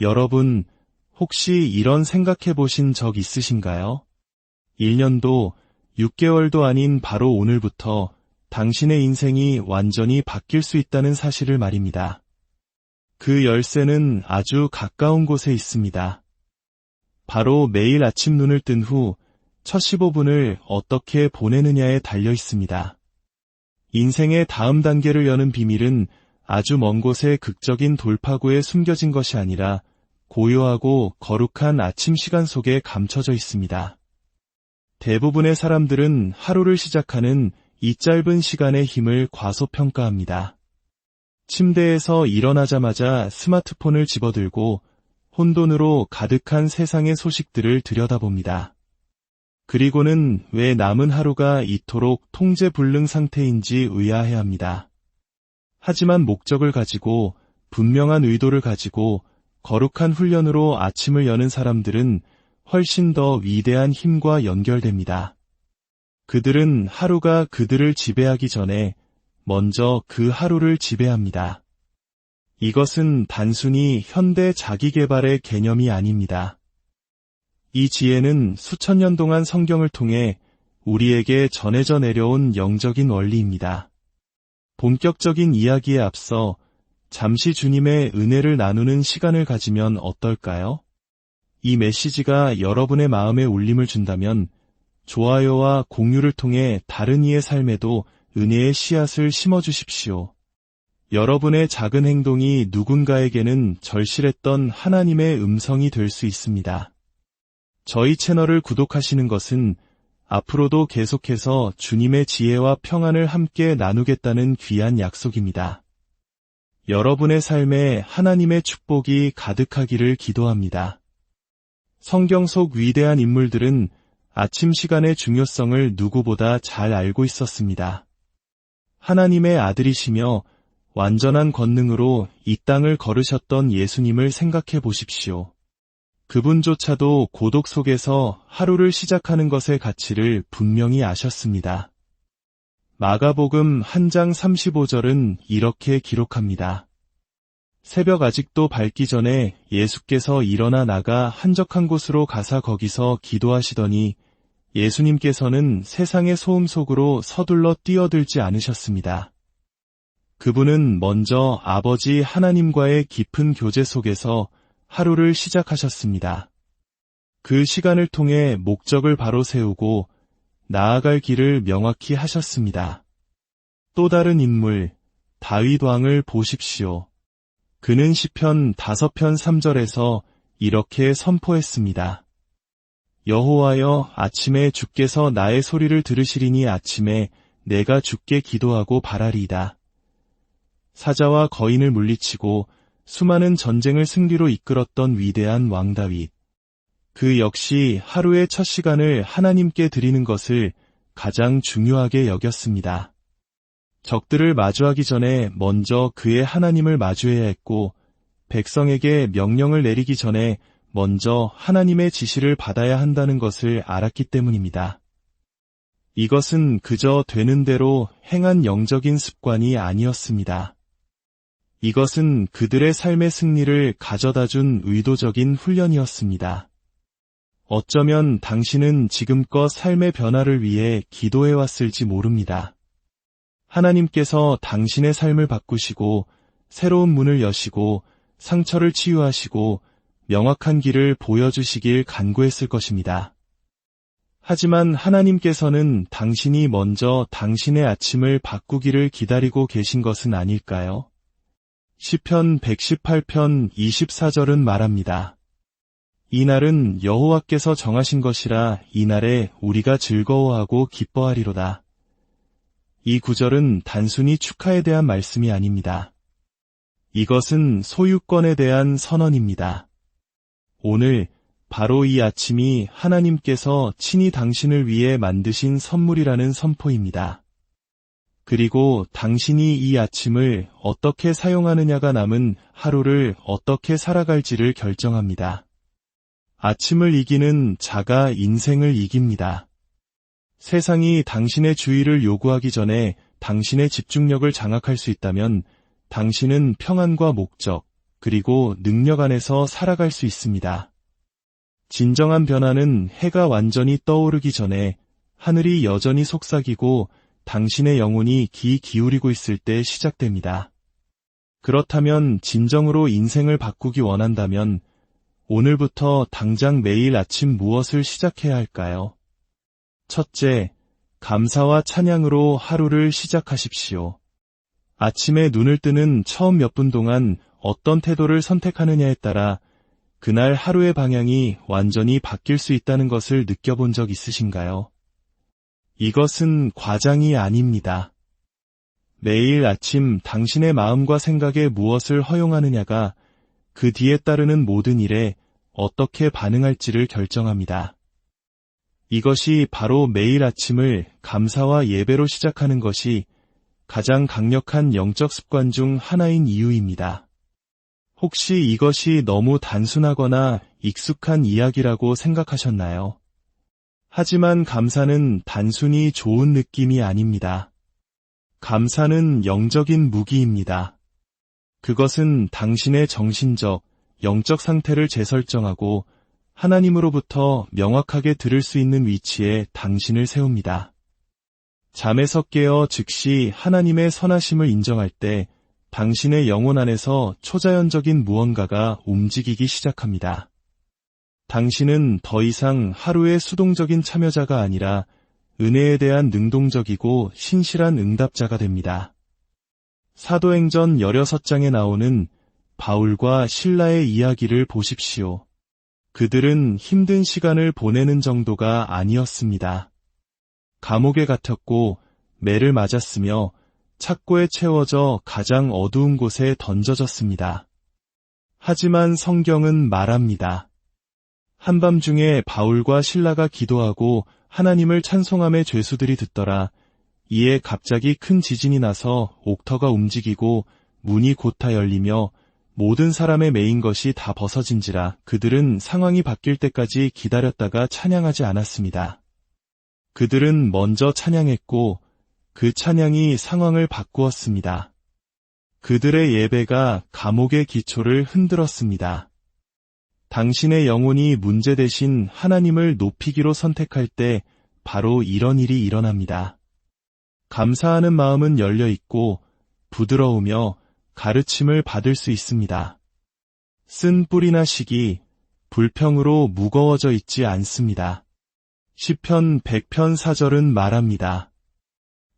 여러분, 혹시 이런 생각해 보신 적 있으신가요? 1년도 6개월도 아닌 바로 오늘부터 당신의 인생이 완전히 바뀔 수 있다는 사실을 말입니다. 그 열쇠는 아주 가까운 곳에 있습니다. 바로 매일 아침 눈을 뜬 후 첫 15분을 어떻게 보내느냐에 달려 있습니다. 인생의 다음 단계를 여는 비밀은 아주 먼 곳에 극적인 돌파구에 숨겨진 것이 아니라 고요하고 거룩한 아침 시간 속에 감춰져 있습니다. 대부분의 사람들은 하루를 시작하는 이 짧은 시간의 힘을 과소평가합니다. 침대에서 일어나자마자 스마트폰을 집어들고 혼돈으로 가득한 세상의 소식들을 들여다봅니다. 그리고는 왜 남은 하루가 이토록 통제불능 상태인지 의아해합니다. 하지만 목적을 가지고 분명한 의도를 가지고 거룩한 훈련으로 아침을 여는 사람들은 훨씬 더 위대한 힘과 연결됩니다. 그들은 하루가 그들을 지배하기 전에 먼저 그 하루를 지배합니다. 이것은 단순히 현대 자기계발의 개념이 아닙니다. 이 지혜는 수천 년 동안 성경을 통해 우리에게 전해져 내려온 영적인 원리입니다. 본격적인 이야기에 앞서 잠시 주님의 은혜를 나누는 시간을 가지면 어떨까요? 이 메시지가 여러분의 마음에 울림을 준다면 좋아요와 공유를 통해 다른 이의 삶에도 은혜의 씨앗을 심어주십시오. 여러분의 작은 행동이 누군가에게는 절실했던 하나님의 음성이 될 수 있습니다. 저희 채널을 구독하시는 것은 앞으로도 계속해서 주님의 지혜와 평안을 함께 나누겠다는 귀한 약속입니다. 여러분의 삶에 하나님의 축복이 가득하기를 기도합니다. 성경 속 위대한 인물들은 아침 시간의 중요성을 누구보다 잘 알고 있었습니다. 하나님의 아들이시며 완전한 권능으로 이 땅을 걸으셨던 예수님을 생각해 보십시오. 그분조차도 고독 속에서 하루를 시작하는 것의 가치를 분명히 아셨습니다. 마가복음 1장 35절은 이렇게 기록합니다. 새벽 아직도 밝기 전에 예수께서 일어나 나가 한적한 곳으로 가사 거기서 기도하시더니 예수님께서는 세상의 소음 속으로 서둘러 뛰어들지 않으셨습니다. 그분은 먼저 아버지 하나님과의 깊은 교제 속에서 하루를 시작하셨습니다. 그 시간을 통해 목적을 바로 세우고 나아갈 길을 명확히 하셨습니다. 또 다른 인물, 다윗 왕을 보십시오. 그는 시편 5편 3절에서 이렇게 선포했습니다. 여호와여, 아침에 주께서 나의 소리를 들으시리니 아침에 내가 주께 기도하고 바라리이다. 사자와 거인을 물리치고 수많은 전쟁을 승리로 이끌었던 위대한 왕 다윗. 그 역시 하루의 첫 시간을 하나님께 드리는 것을 가장 중요하게 여겼습니다. 적들을 마주하기 전에 먼저 그의 하나님을 마주해야 했고, 백성에게 명령을 내리기 전에 먼저 하나님의 지시를 받아야 한다는 것을 알았기 때문입니다. 이것은 그저 되는 대로 행한 영적인 습관이 아니었습니다. 이것은 그들의 삶의 승리를 가져다준 의도적인 훈련이었습니다. 어쩌면 당신은 지금껏 삶의 변화를 위해 기도해왔을지 모릅니다. 하나님께서 당신의 삶을 바꾸시고 새로운 문을 여시고 상처를 치유하시고 명확한 길을 보여주시길 간구했을 것입니다. 하지만 하나님께서는 당신이 먼저 당신의 아침을 바꾸기를 기다리고 계신 것은 아닐까요? 시편 118편 24절은 말합니다. 이날은 여호와께서 정하신 것이라 이날에 우리가 즐거워하고 기뻐하리로다. 이 구절은 단순히 축하에 대한 말씀이 아닙니다. 이것은 소유권에 대한 선언입니다. 오늘 바로 이 아침이 하나님께서 친히 당신을 위해 만드신 선물이라는 선포입니다. 그리고 당신이 이 아침을 어떻게 사용하느냐가 남은 하루를 어떻게 살아갈지를 결정합니다. 아침을 이기는 자가 인생을 이깁니다. 세상이 당신의 주의를 요구하기 전에 당신의 집중력을 장악할 수 있다면 당신은 평안과 목적, 그리고 능력 안에서 살아갈 수 있습니다. 진정한 변화는 해가 완전히 떠오르기 전에 하늘이 여전히 속삭이고 당신의 영혼이 귀 기울이고 있을 때 시작됩니다. 그렇다면 진정으로 인생을 바꾸기 원한다면 오늘부터 당장 매일 아침 무엇을 시작해야 할까요? 첫째, 감사와 찬양으로 하루를 시작하십시오. 아침에 눈을 뜨는 처음 몇 분 동안 어떤 태도를 선택하느냐에 따라 그날 하루의 방향이 완전히 바뀔 수 있다는 것을 느껴본 적 있으신가요? 이것은 과장이 아닙니다. 매일 아침 당신의 마음과 생각에 무엇을 허용하느냐가 그 뒤에 따르는 모든 일에 어떻게 반응할지를 결정합니다. 이것이 바로 매일 아침을 감사와 예배로 시작하는 것이 가장 강력한 영적 습관 중 하나인 이유입니다. 혹시 이것이 너무 단순하거나 익숙한 이야기라고 생각하셨나요? 하지만 감사는 단순히 좋은 느낌이 아닙니다. 감사는 영적인 무기입니다. 그것은 당신의 정신적, 영적 상태를 재설정하고 하나님으로부터 명확하게 들을 수 있는 위치에 당신을 세웁니다. 잠에서 깨어 즉시 하나님의 선하심을 인정할 때 당신의 영혼 안에서 초자연적인 무언가가 움직이기 시작합니다. 당신은 더 이상 하루의 수동적인 참여자가 아니라 은혜에 대한 능동적이고 신실한 응답자가 됩니다. 사도행전 16장에 나오는 바울과 실라의 이야기를 보십시오. 그들은 힘든 시간을 보내는 정도가 아니었습니다. 감옥에 갇혔고 매를 맞았으며 착고에 채워져 가장 어두운 곳에 던져졌습니다. 하지만 성경은 말합니다. 한밤중에 바울과 실라가 기도하고 하나님을 찬송함에 죄수들이 듣더라. 이에 갑자기 큰 지진이 나서 옥터가 움직이고 문이 곧다 열리며 모든 사람의 매인 것이 다 벗어진지라. 그들은 상황이 바뀔 때까지 기다렸다가 찬양하지 않았습니다. 그들은 먼저 찬양했고 그 찬양이 상황을 바꾸었습니다. 그들의 예배가 감옥의 기초를 흔들었습니다. 당신의 영혼이 문제 대신 하나님을 높이기로 선택할 때 바로 이런 일이 일어납니다. 감사하는 마음은 열려 있고 부드러우며 가르침을 받을 수 있습니다. 쓴 뿌리나 식이 불평으로 무거워져 있지 않습니다. 시편 100편 4절은 말합니다.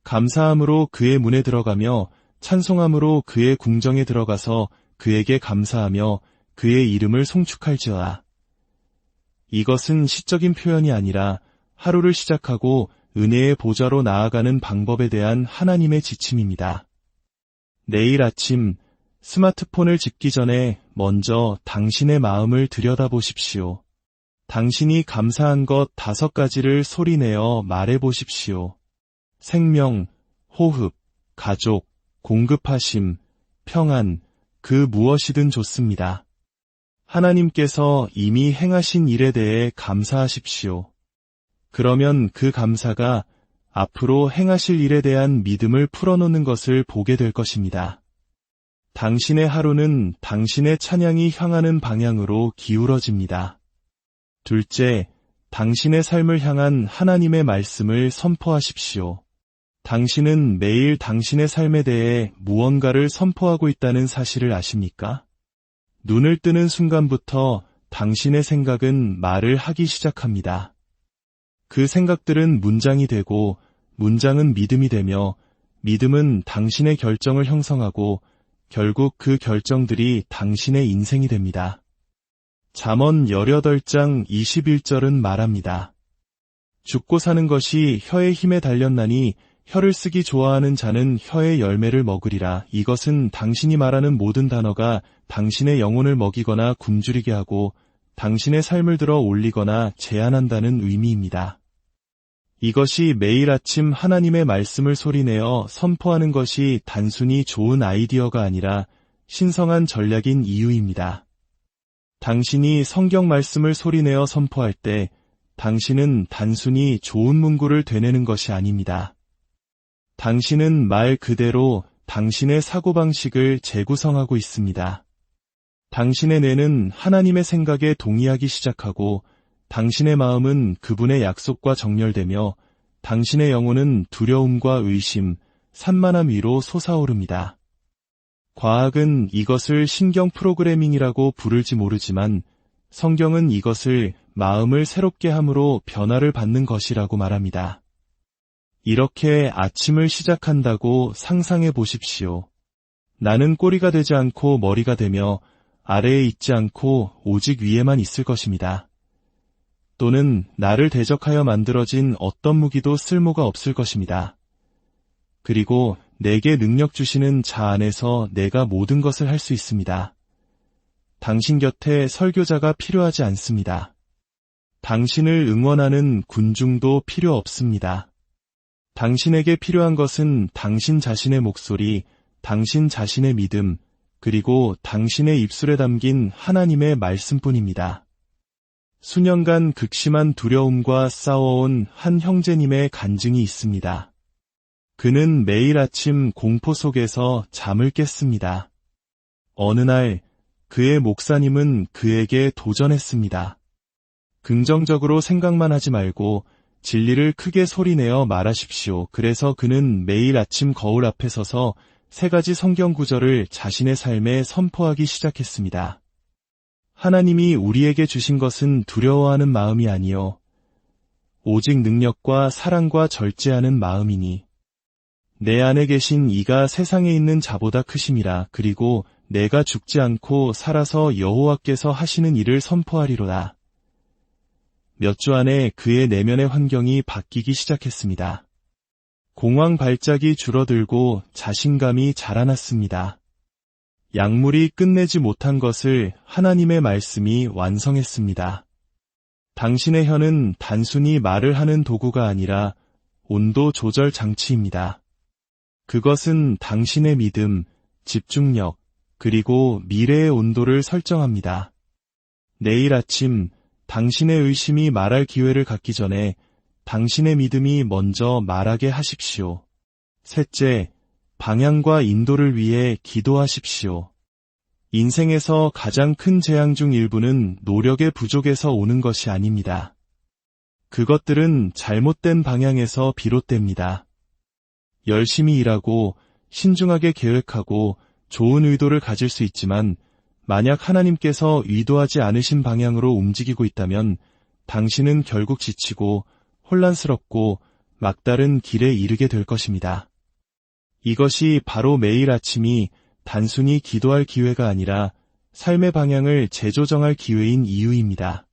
감사함으로 그의 문에 들어가며 찬송함으로 그의 궁정에 들어가서 그에게 감사하며 그의 이름을 송축할지어다. 이것은 시적인 표현이 아니라 하루를 시작하고 은혜의 보좌로 나아가는 방법에 대한 하나님의 지침입니다. 내일 아침 스마트폰을 집기 전에 먼저 당신의 마음을 들여다보십시오. 당신이 감사한 것 5가지를 소리내어 말해보십시오. 생명, 호흡, 가족, 공급하심, 평안, 그 무엇이든 좋습니다. 하나님께서 이미 행하신 일에 대해 감사하십시오. 그러면 그 감사가 앞으로 행하실 일에 대한 믿음을 풀어놓는 것을 보게 될 것입니다. 당신의 하루는 당신의 찬양이 향하는 방향으로 기울어집니다. 둘째, 당신의 삶을 향한 하나님의 말씀을 선포하십시오. 당신은 매일 당신의 삶에 대해 무언가를 선포하고 있다는 사실을 아십니까? 눈을 뜨는 순간부터 당신의 생각은 말을 하기 시작합니다. 그 생각들은 문장이 되고 문장은 믿음이 되며 믿음은 당신의 결정을 형성하고 결국 그 결정들이 당신의 인생이 됩니다. 잠언 18장 21절은 말합니다. 죽고 사는 것이 혀의 힘에 달렸나니 혀를 쓰기 좋아하는 자는 혀의 열매를 먹으리라. 이것은 당신이 말하는 모든 단어가 당신의 영혼을 먹이거나 굶주리게 하고 당신의 삶을 들어 올리거나 제한한다는 의미입니다. 이것이 매일 아침 하나님의 말씀을 소리내어 선포하는 것이 단순히 좋은 아이디어가 아니라 신성한 전략인 이유입니다. 당신이 성경 말씀을 소리내어 선포할 때 당신은 단순히 좋은 문구를 되뇌는 것이 아닙니다. 당신은 말 그대로 당신의 사고방식을 재구성하고 있습니다. 당신의 뇌는 하나님의 생각에 동의하기 시작하고 당신의 마음은 그분의 약속과 정렬되며 당신의 영혼은 두려움과 의심, 산만함 위로 솟아오릅니다. 과학은 이것을 신경 프로그래밍이라고 부를지 모르지만 성경은 이것을 마음을 새롭게 함으로 변화를 받는 것이라고 말합니다. 이렇게 아침을 시작한다고 상상해 보십시오. 나는 꼬리가 되지 않고 머리가 되며 아래에 있지 않고 오직 위에만 있을 것입니다. 또는 나를 대적하여 만들어진 어떤 무기도 쓸모가 없을 것입니다. 그리고 내게 능력 주시는 자 안에서 내가 모든 것을 할 수 있습니다. 당신 곁에 설교자가 필요하지 않습니다. 당신을 응원하는 군중도 필요 없습니다. 당신에게 필요한 것은 당신 자신의 목소리, 당신 자신의 믿음, 그리고 당신의 입술에 담긴 하나님의 말씀뿐입니다. 수년간 극심한 두려움과 싸워온 한 형제님의 간증이 있습니다. 그는 매일 아침 공포 속에서 잠을 깼습니다. 어느 날 그의 목사님은 그에게 도전했습니다. 긍정적으로 생각만 하지 말고 진리를 크게 소리내어 말하십시오. 그래서 그는 매일 아침 거울 앞에 서서 3가지 성경 구절을 자신의 삶에 선포하기 시작했습니다. 하나님이 우리에게 주신 것은 두려워하는 마음이 아니요 오직 능력과 사랑과 절제하는 마음이니 내 안에 계신 이가 세상에 있는 자보다 크심이라. 그리고 내가 죽지 않고 살아서 여호와께서 하시는 일을 선포하리로다. 몇 주 안에 그의 내면의 환경이 바뀌기 시작했습니다. 공황 발작이 줄어들고 자신감이 자라났습니다. 약물이 끝내지 못한 것을 하나님의 말씀이 완성했습니다. 당신의 혀는 단순히 말을 하는 도구가 아니라 온도 조절 장치입니다. 그것은 당신의 믿음, 집중력, 그리고 미래의 온도를 설정합니다. 내일 아침 당신의 의심이 말할 기회를 갖기 전에 당신의 믿음이 먼저 말하게 하십시오. 셋째, 방향과 인도를 위해 기도하십시오. 인생에서 가장 큰 재앙 중 일부는 노력의 부족에서 오는 것이 아닙니다. 그것들은 잘못된 방향에서 비롯됩니다. 열심히 일하고 신중하게 계획하고 좋은 의도를 가질 수 있지만 만약 하나님께서 의도하지 않으신 방향으로 움직이고 있다면 당신은 결국 지치고 혼란스럽고 막다른 길에 이르게 될 것입니다. 이것이 바로 매일 아침이 단순히 기도할 기회가 아니라 삶의 방향을 재조정할 기회인 이유입니다.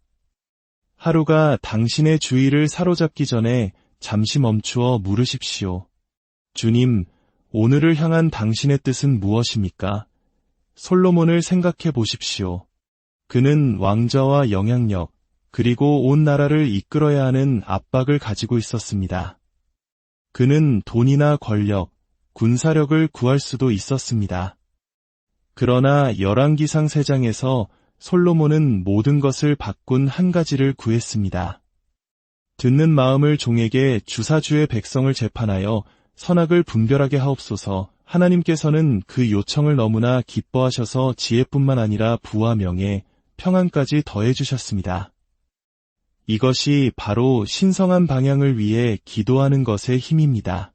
하루가 당신의 주의를 사로잡기 전에 잠시 멈추어 물으십시오. 주님, 오늘을 향한 당신의 뜻은 무엇입니까? 솔로몬을 생각해 보십시오. 그는 왕좌와 영향력, 그리고 온 나라를 이끌어야 하는 압박을 가지고 있었습니다. 그는 돈이나 권력, 군사력을 구할 수도 있었습니다. 그러나 열왕기상 3장에서 솔로몬은 모든 것을 바꾼 한 가지를 구했습니다. 듣는 마음을 종에게 주사주의 백성을 재판하여 선악을 분별하게 하옵소서. 하나님께서는 그 요청을 너무나 기뻐하셔서 지혜뿐만 아니라 부와 명예, 평안까지 더해주셨습니다. 이것이 바로 신성한 방향을 위해 기도하는 것의 힘입니다.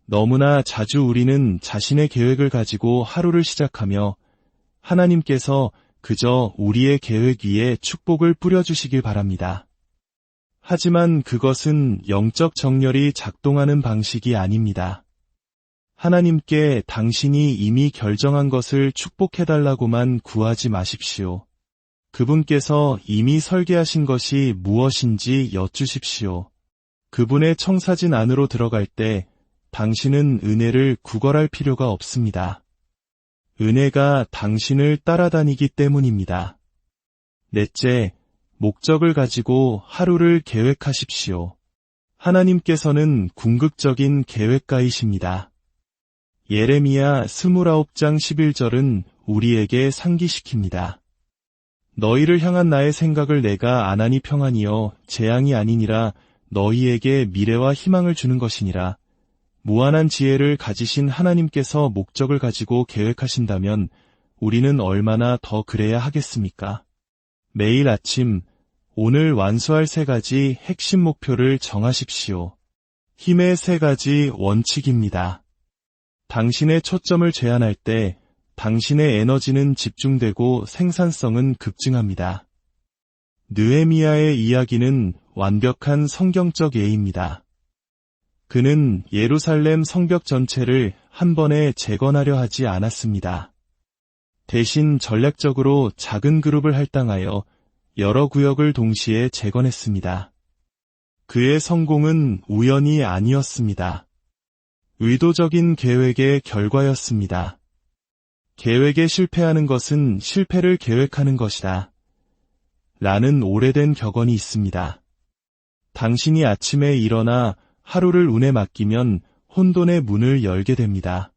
너무나 자주 우리는 자신의 계획을 가지고 하루를 시작하며 하나님께서 그저 우리의 계획 위에 축복을 뿌려주시길 바랍니다. 하지만 그것은 영적 정렬이 작동하는 방식이 아닙니다. 하나님께 당신이 이미 결정한 것을 축복해달라고만 구하지 마십시오. 그분께서 이미 설계하신 것이 무엇인지 여쭈십시오. 그분의 청사진 안으로 들어갈 때 당신은 은혜를 구걸할 필요가 없습니다. 은혜가 당신을 따라다니기 때문입니다. 넷째, 목적을 가지고 하루를 계획하십시오. 하나님께서는 궁극적인 계획가이십니다. 예레미야 29장 11절은 우리에게 상기시킵니다. 너희를 향한 나의 생각을 내가 아나니 평안이여 재앙이 아니니라 너희에게 미래와 희망을 주는 것이니라. 무한한 지혜를 가지신 하나님께서 목적을 가지고 계획하신다면 우리는 얼마나 더 그래야 하겠습니까? 매일 아침 오늘 완수할 3가지 핵심 목표를 정하십시오. 힘의 3가지 원칙입니다. 당신의 초점을 제한할 때 당신의 에너지는 집중되고 생산성은 급증합니다. 느헤미야의 이야기는 완벽한 성경적 예입니다. 그는 예루살렘 성벽 전체를 한 번에 재건하려 하지 않았습니다. 대신 전략적으로 작은 그룹을 할당하여 여러 구역을 동시에 재건했습니다. 그의 성공은 우연이 아니었습니다. 의도적인 계획의 결과였습니다. 계획에 실패하는 것은 실패를 계획하는 것이다. 라는 오래된 격언이 있습니다. 당신이 아침에 일어나 하루를 운에 맡기면 혼돈의 문을 열게 됩니다.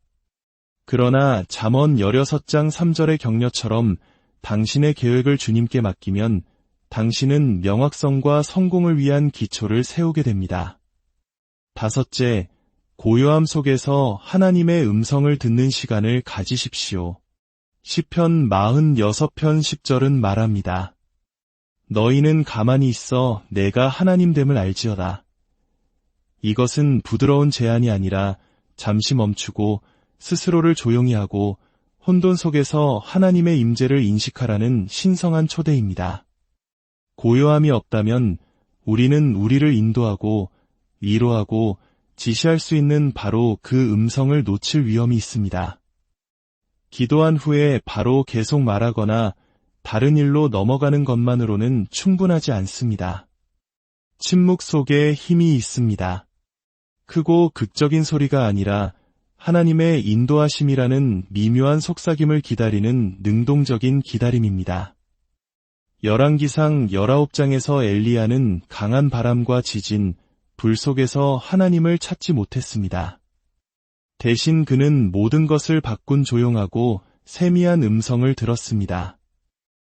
그러나 잠언 16장 3절의 격려처럼 당신의 계획을 주님께 맡기면 당신은 명확성과 성공을 위한 기초를 세우게 됩니다. 5째, 고요함 속에서 하나님의 음성을 듣는 시간을 가지십시오. 시편 46편 10절은 말합니다. 너희는 가만히 있어 내가 하나님됨을 알지어다. 이것은 부드러운 제안이 아니라 잠시 멈추고 스스로를 조용히 하고 혼돈 속에서 하나님의 임재를 인식하라는 신성한 초대입니다. 고요함이 없다면 우리는 우리를 인도하고 위로하고 지시할 수 있는 바로 그 음성을 놓칠 위험이 있습니다. 기도한 후에 바로 계속 말하거나 다른 일로 넘어가는 것만으로는 충분하지 않습니다. 침묵 속에 힘이 있습니다. 크고 극적인 소리가 아니라 하나님의 인도하심이라는 미묘한 속삭임을 기다리는 능동적인 기다림입니다. 열왕기상 19장에서 엘리야는 강한 바람과 지진, 불 속에서 하나님을 찾지 못했습니다. 대신 그는 모든 것을 바꾼 조용하고 세미한 음성을 들었습니다.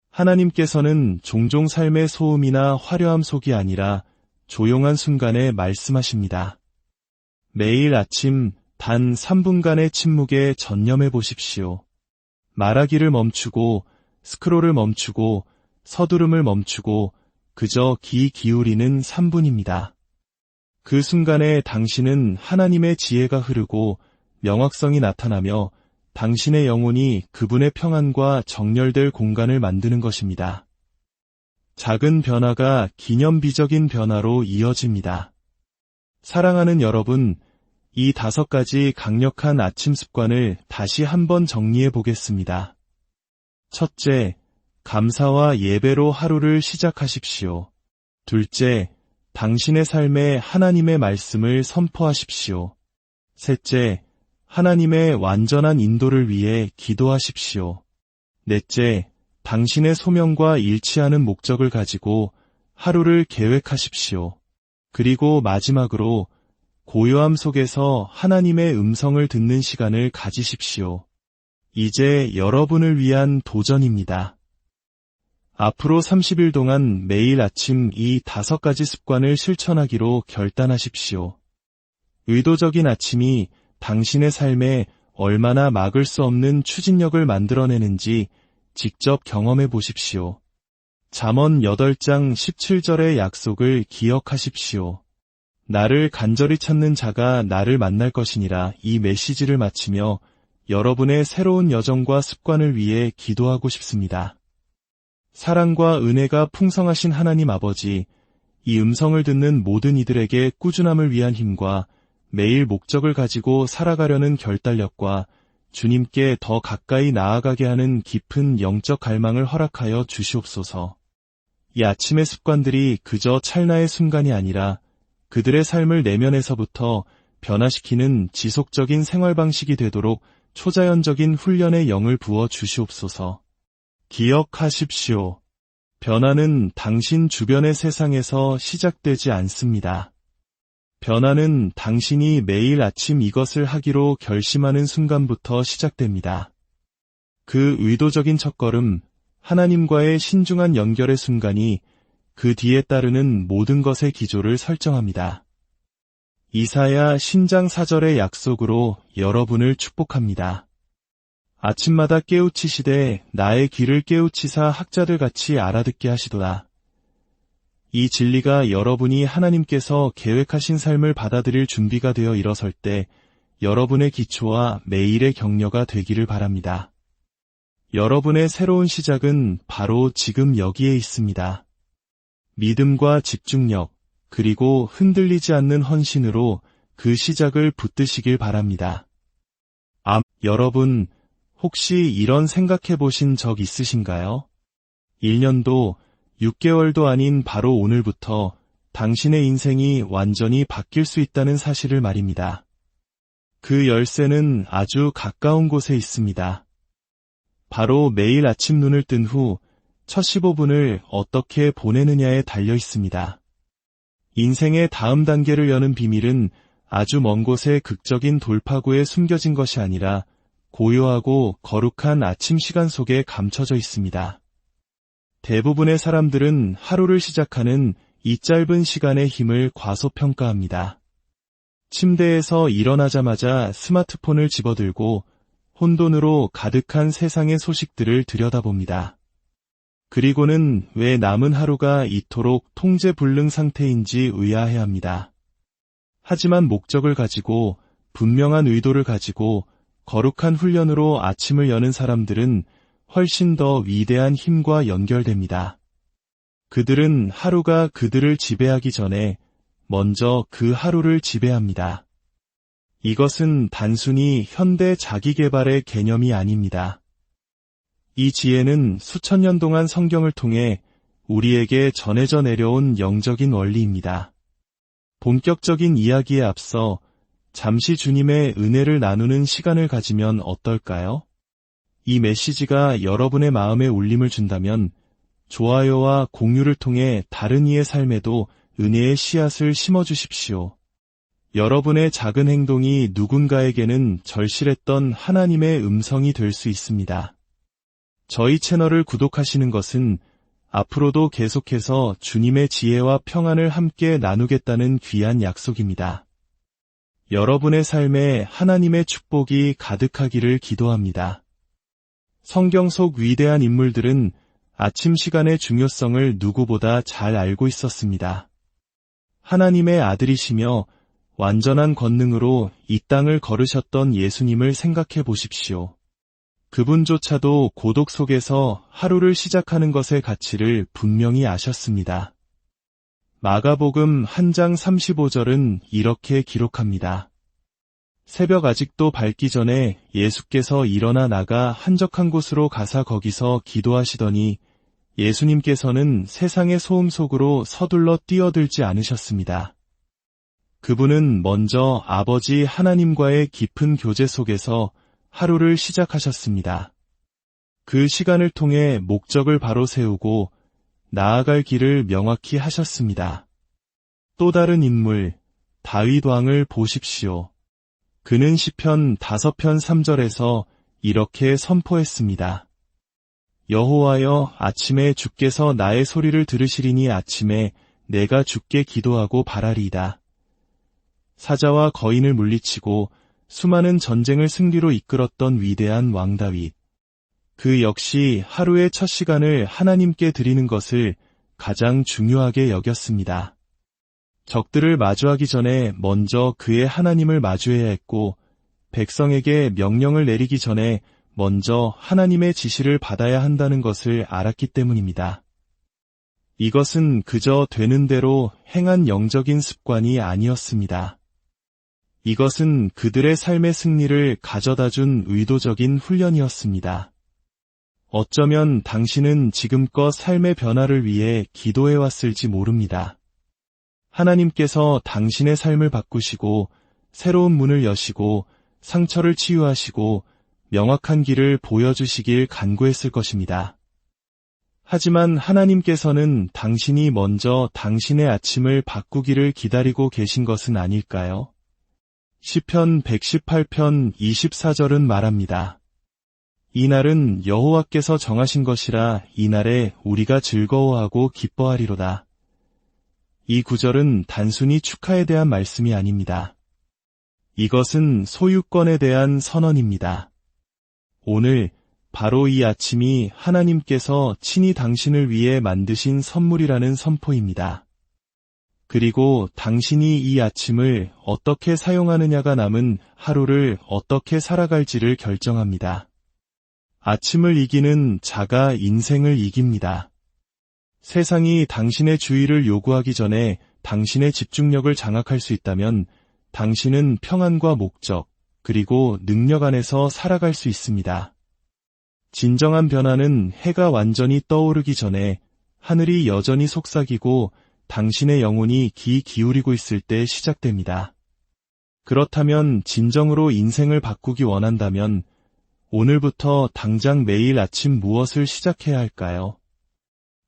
하나님께서는 종종 삶의 소음이나 화려함 속이 아니라 조용한 순간에 말씀하십니다. 매일 아침 단 3분간의 침묵에 전념해 보십시오. 말하기를 멈추고 스크롤을 멈추고 서두름을 멈추고 그저 귀 기울이는 3분입니다. 그 순간에 당신은 하나님의 지혜가 흐르고 명확성이 나타나며 당신의 영혼이 그분의 평안과 정렬될 공간을 만드는 것입니다. 작은 변화가 기념비적인 변화로 이어집니다. 사랑하는 여러분, 이 5가지 강력한 아침 습관을 다시 한번 정리해 보겠습니다. 첫째, 감사와 예배로 하루를 시작하십시오. 둘째, 당신의 삶에 하나님의 말씀을 선포하십시오. 셋째, 하나님의 완전한 인도를 위해 기도하십시오. 넷째, 당신의 소명과 일치하는 목적을 가지고 하루를 계획하십시오. 그리고 마지막으로 고요함 속에서 하나님의 음성을 듣는 시간을 가지십시오. 이제 여러분을 위한 도전입니다. 앞으로 30일 동안 매일 아침 이 5가지 습관을 실천하기로 결단하십시오. 의도적인 아침이 당신의 삶에 얼마나 막을 수 없는 추진력을 만들어내는지 직접 경험해 보십시오. 잠언 8장 17절의 약속을 기억하십시오. 나를 간절히 찾는 자가 나를 만날 것이니라. 이 메시지를 마치며 여러분의 새로운 여정과 습관을 위해 기도하고 싶습니다. 사랑과 은혜가 풍성하신 하나님 아버지, 이 음성을 듣는 모든 이들에게 꾸준함을 위한 힘과 매일 목적을 가지고 살아가려는 결단력과 주님께 더 가까이 나아가게 하는 깊은 영적 갈망을 허락하여 주시옵소서. 이 아침의 습관들이 그저 찰나의 순간이 아니라 그들의 삶을 내면에서부터 변화시키는 지속적인 생활 방식이 되도록 초자연적인 훈련의 영을 부어 주시옵소서. 기억하십시오. 변화는 당신 주변의 세상에서 시작되지 않습니다. 변화는 당신이 매일 아침 이것을 하기로 결심하는 순간부터 시작됩니다. 그 의도적인 첫걸음, 하나님과의 신중한 연결의 순간이 그 뒤에 따르는 모든 것의 기조를 설정합니다. 이사야 신장 4절의 약속으로 여러분을 축복합니다. 아침마다 깨우치시되 나의 귀를 깨우치사 학자들 같이 알아듣게 하시도다. 이 진리가 여러분이 하나님께서 계획하신 삶을 받아들일 준비가 되어 일어설 때 여러분의 기초와 매일의 격려가 되기를 바랍니다. 여러분의 새로운 시작은 바로 지금 여기에 있습니다. 믿음과 집중력, 그리고 흔들리지 않는 헌신으로 그 시작을 붙드시길 바랍니다. 여러분, 혹시 이런 생각해 보신 적 있으신가요? 1년도, 6개월도 아닌 바로 오늘부터 당신의 인생이 완전히 바뀔 수 있다는 사실을 말입니다. 그 열쇠는 아주 가까운 곳에 있습니다. 바로 매일 아침 눈을 뜬 후 첫 15분을 어떻게 보내느냐에 달려 있습니다. 인생의 다음 단계를 여는 비밀은 아주 먼 곳의 극적인 돌파구에 숨겨진 것이 아니라 고요하고 거룩한 아침 시간 속에 감춰져 있습니다. 대부분의 사람들은 하루를 시작하는 이 짧은 시간의 힘을 과소평가합니다. 침대에서 일어나자마자 스마트폰을 집어들고 혼돈으로 가득한 세상의 소식들을 들여다봅니다. 그리고는 왜 남은 하루가 이토록 통제불능 상태인지 의아해합니다. 하지만 목적을 가지고 분명한 의도를 가지고 거룩한 훈련으로 아침을 여는 사람들은 훨씬 더 위대한 힘과 연결됩니다. 그들은 하루가 그들을 지배하기 전에 먼저 그 하루를 지배합니다. 이것은 단순히 현대 자기계발의 개념이 아닙니다. 이 지혜는 수천 년 동안 성경을 통해 우리에게 전해져 내려온 영적인 원리입니다. 본격적인 이야기에 앞서 잠시 주님의 은혜를 나누는 시간을 가지면 어떨까요? 이 메시지가 여러분의 마음에 울림을 준다면 좋아요와 공유를 통해 다른 이의 삶에도 은혜의 씨앗을 심어주십시오. 여러분의 작은 행동이 누군가에게는 절실했던 하나님의 음성이 될 수 있습니다. 저희 채널을 구독하시는 것은 앞으로도 계속해서 주님의 지혜와 평안을 함께 나누겠다는 귀한 약속입니다. 여러분의 삶에 하나님의 축복이 가득하기를 기도합니다. 성경 속 위대한 인물들은 아침 시간의 중요성을 누구보다 잘 알고 있었습니다. 하나님의 아들이시며 완전한 권능으로 이 땅을 걸으셨던 예수님을 생각해 보십시오. 그분조차도 고독 속에서 하루를 시작하는 것의 가치를 분명히 아셨습니다. 마가복음 1장 35절은 이렇게 기록합니다. 새벽 아직도 밝기 전에 예수께서 일어나 나가 한적한 곳으로 가사 거기서 기도하시더니 예수님께서는 세상의 소음 속으로 서둘러 뛰어들지 않으셨습니다. 그분은 먼저 아버지 하나님과의 깊은 교제 속에서 하루를 시작하셨습니다. 그 시간을 통해 목적을 바로 세우고 나아갈 길을 명확히 하셨습니다. 또 다른 인물, 다윗 왕을 보십시오. 그는 시편 5편 3절에서 이렇게 선포했습니다. 여호와여, 아침에 주께서 나의 소리를 들으시리니 아침에 내가 주께 기도하고 바라리이다. 사자와 거인을 물리치고 수많은 전쟁을 승리로 이끌었던 위대한 왕 다윗. 그 역시 하루의 첫 시간을 하나님께 드리는 것을 가장 중요하게 여겼습니다. 적들을 마주하기 전에 먼저 그의 하나님을 마주해야 했고, 백성에게 명령을 내리기 전에 먼저 하나님의 지시를 받아야 한다는 것을 알았기 때문입니다. 이것은 그저 되는 대로 행한 영적인 습관이 아니었습니다. 이것은 그들의 삶의 승리를 가져다준 의도적인 훈련이었습니다. 어쩌면 당신은 지금껏 삶의 변화를 위해 기도해왔을지 모릅니다. 하나님께서 당신의 삶을 바꾸시고 새로운 문을 여시고 상처를 치유하시고 명확한 길을 보여주시길 간구했을 것입니다. 하지만 하나님께서는 당신이 먼저 당신의 아침을 바꾸기를 기다리고 계신 것은 아닐까요? 시편 118편 24절은 말합니다. 이날은 여호와께서 정하신 것이라 이날에 우리가 즐거워하고 기뻐하리로다. 이 구절은 단순히 축하에 대한 말씀이 아닙니다. 이것은 소유권에 대한 선언입니다. 오늘 바로 이 아침이 하나님께서 친히 당신을 위해 만드신 선물이라는 선포입니다. 그리고 당신이 이 아침을 어떻게 사용하느냐가 남은 하루를 어떻게 살아갈지를 결정합니다. 아침을 이기는 자가 인생을 이깁니다. 세상이 당신의 주의를 요구하기 전에 당신의 집중력을 장악할 수 있다면 당신은 평안과 목적, 그리고 능력 안에서 살아갈 수 있습니다. 진정한 변화는 해가 완전히 떠오르기 전에 하늘이 여전히 속삭이고 당신의 영혼이 귀 기울이고 있을 때 시작됩니다. 그렇다면 진정으로 인생을 바꾸기 원한다면 오늘부터 당장 매일 아침 무엇을 시작해야 할까요?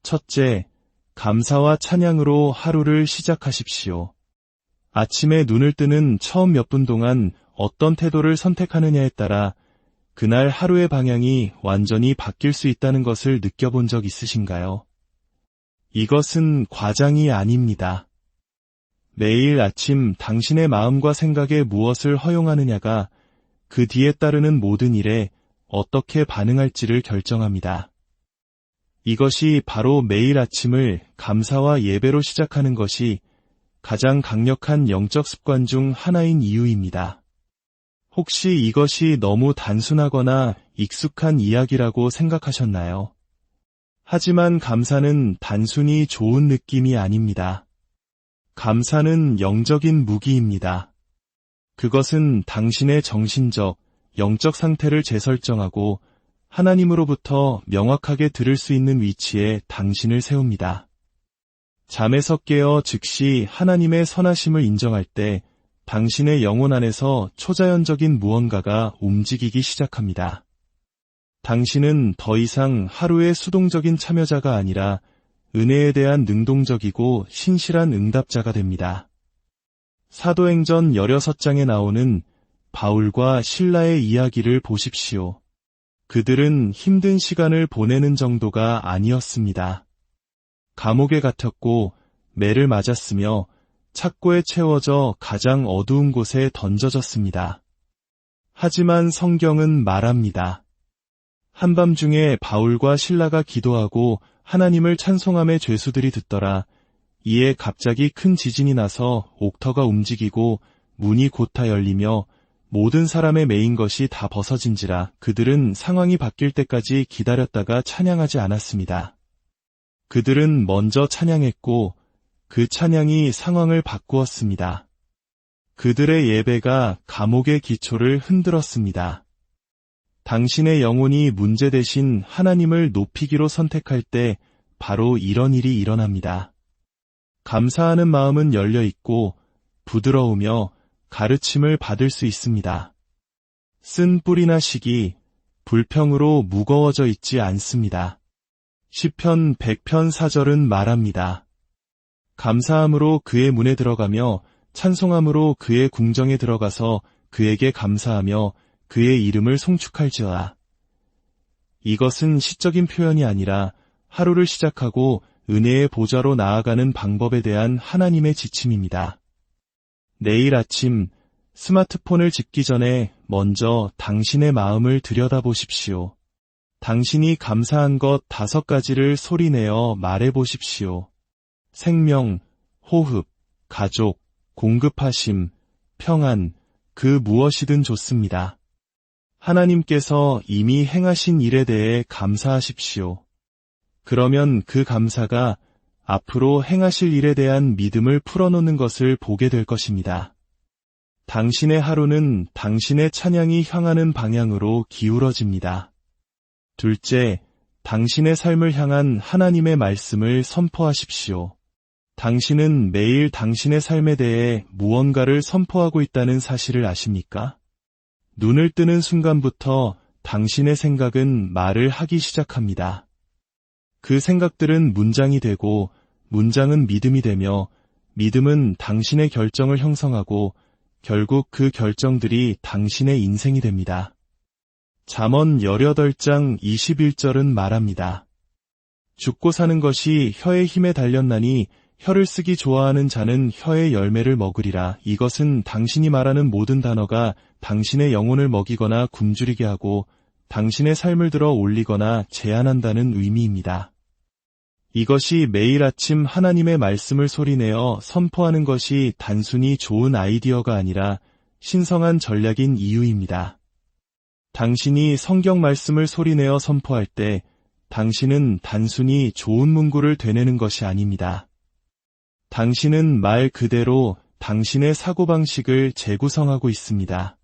첫째, 감사와 찬양으로 하루를 시작하십시오. 아침에 눈을 뜨는 처음 몇 분 동안 어떤 태도를 선택하느냐에 따라 그날 하루의 방향이 완전히 바뀔 수 있다는 것을 느껴본 적 있으신가요? 이것은 과장이 아닙니다. 매일 아침 당신의 마음과 생각에 무엇을 허용하느냐가 그 뒤에 따르는 모든 일에 어떻게 반응할지를 결정합니다. 이것이 바로 매일 아침을 감사와 예배로 시작하는 것이 가장 강력한 영적 습관 중 하나인 이유입니다. 혹시 이것이 너무 단순하거나 익숙한 이야기라고 생각하셨나요? 하지만 감사는 단순히 좋은 느낌이 아닙니다. 감사는 영적인 무기입니다. 그것은 당신의 정신적, 영적 상태를 재설정하고 하나님으로부터 명확하게 들을 수 있는 위치에 당신을 세웁니다. 잠에서 깨어 즉시 하나님의 선하심을 인정할 때 당신의 영혼 안에서 초자연적인 무언가가 움직이기 시작합니다. 당신은 더 이상 하루의 수동적인 참여자가 아니라 은혜에 대한 능동적이고 신실한 응답자가 됩니다. 사도행전 16장에 나오는 바울과 실라의 이야기를 보십시오. 그들은 힘든 시간을 보내는 정도가 아니었습니다. 감옥에 갇혔고 매를 맞았으며 착고에 채워져 가장 어두운 곳에 던져졌습니다. 하지만 성경은 말합니다. 한밤중에 바울과 실라가 기도하고 하나님을 찬송함의 죄수들이 듣더라. 이에 갑자기 큰 지진이 나서 옥터가 움직이고 문이 곧다 열리며 모든 사람의 매인 것이 다 벗어진지라. 그들은 상황이 바뀔 때까지 기다렸다가 찬양하지 않았습니다. 그들은 먼저 찬양했고 그 찬양이 상황을 바꾸었습니다. 그들의 예배가 감옥의 기초를 흔들었습니다. 당신의 영혼이 문제 대신 하나님을 높이기로 선택할 때 바로 이런 일이 일어납니다. 감사하는 마음은 열려 있고 부드러우며 가르침을 받을 수 있습니다. 쓴 뿌리나 식이 불평으로 무거워져 있지 않습니다. 시편 100편 4절은 말합니다. 감사함으로 그의 문에 들어가며 찬송함으로 그의 궁정에 들어가서 그에게 감사하며 그의 이름을 송축할지어다. 이것은 시적인 표현이 아니라 하루를 시작하고 은혜의 보좌로 나아가는 방법에 대한 하나님의 지침입니다. 내일 아침 스마트폰을 집기 전에 먼저 당신의 마음을 들여다보십시오. 당신이 감사한 것 5가지를 소리내어 말해보십시오. 생명, 호흡, 가족, 공급하심, 평안, 그 무엇이든 좋습니다. 하나님께서 이미 행하신 일에 대해 감사하십시오. 그러면 그 감사가 앞으로 행하실 일에 대한 믿음을 풀어놓는 것을 보게 될 것입니다. 당신의 하루는 당신의 찬양이 향하는 방향으로 기울어집니다. 둘째, 당신의 삶을 향한 하나님의 말씀을 선포하십시오. 당신은 매일 당신의 삶에 대해 무언가를 선포하고 있다는 사실을 아십니까? 눈을 뜨는 순간부터 당신의 생각은 말을 하기 시작합니다. 그 생각들은 문장이 되고 문장은 믿음이 되며 믿음은 당신의 결정을 형성하고 결국 그 결정들이 당신의 인생이 됩니다. 잠언 18장 21절은 말합니다. 죽고 사는 것이 혀의 힘에 달렸나니 혀를 쓰기 좋아하는 자는 혀의 열매를 먹으리라. 이것은 당신이 말하는 모든 단어가 당신의 영혼을 먹이거나 굶주리게 하고 당신의 삶을 들어 올리거나 제안한다는 의미입니다. 이것이 매일 아침 하나님의 말씀을 소리내어 선포하는 것이 단순히 좋은 아이디어가 아니라 신성한 전략인 이유입니다. 당신이 성경 말씀을 소리내어 선포할 때 당신은 단순히 좋은 문구를 되뇌는 것이 아닙니다. 당신은 말 그대로 당신의 사고방식을 재구성하고 있습니다.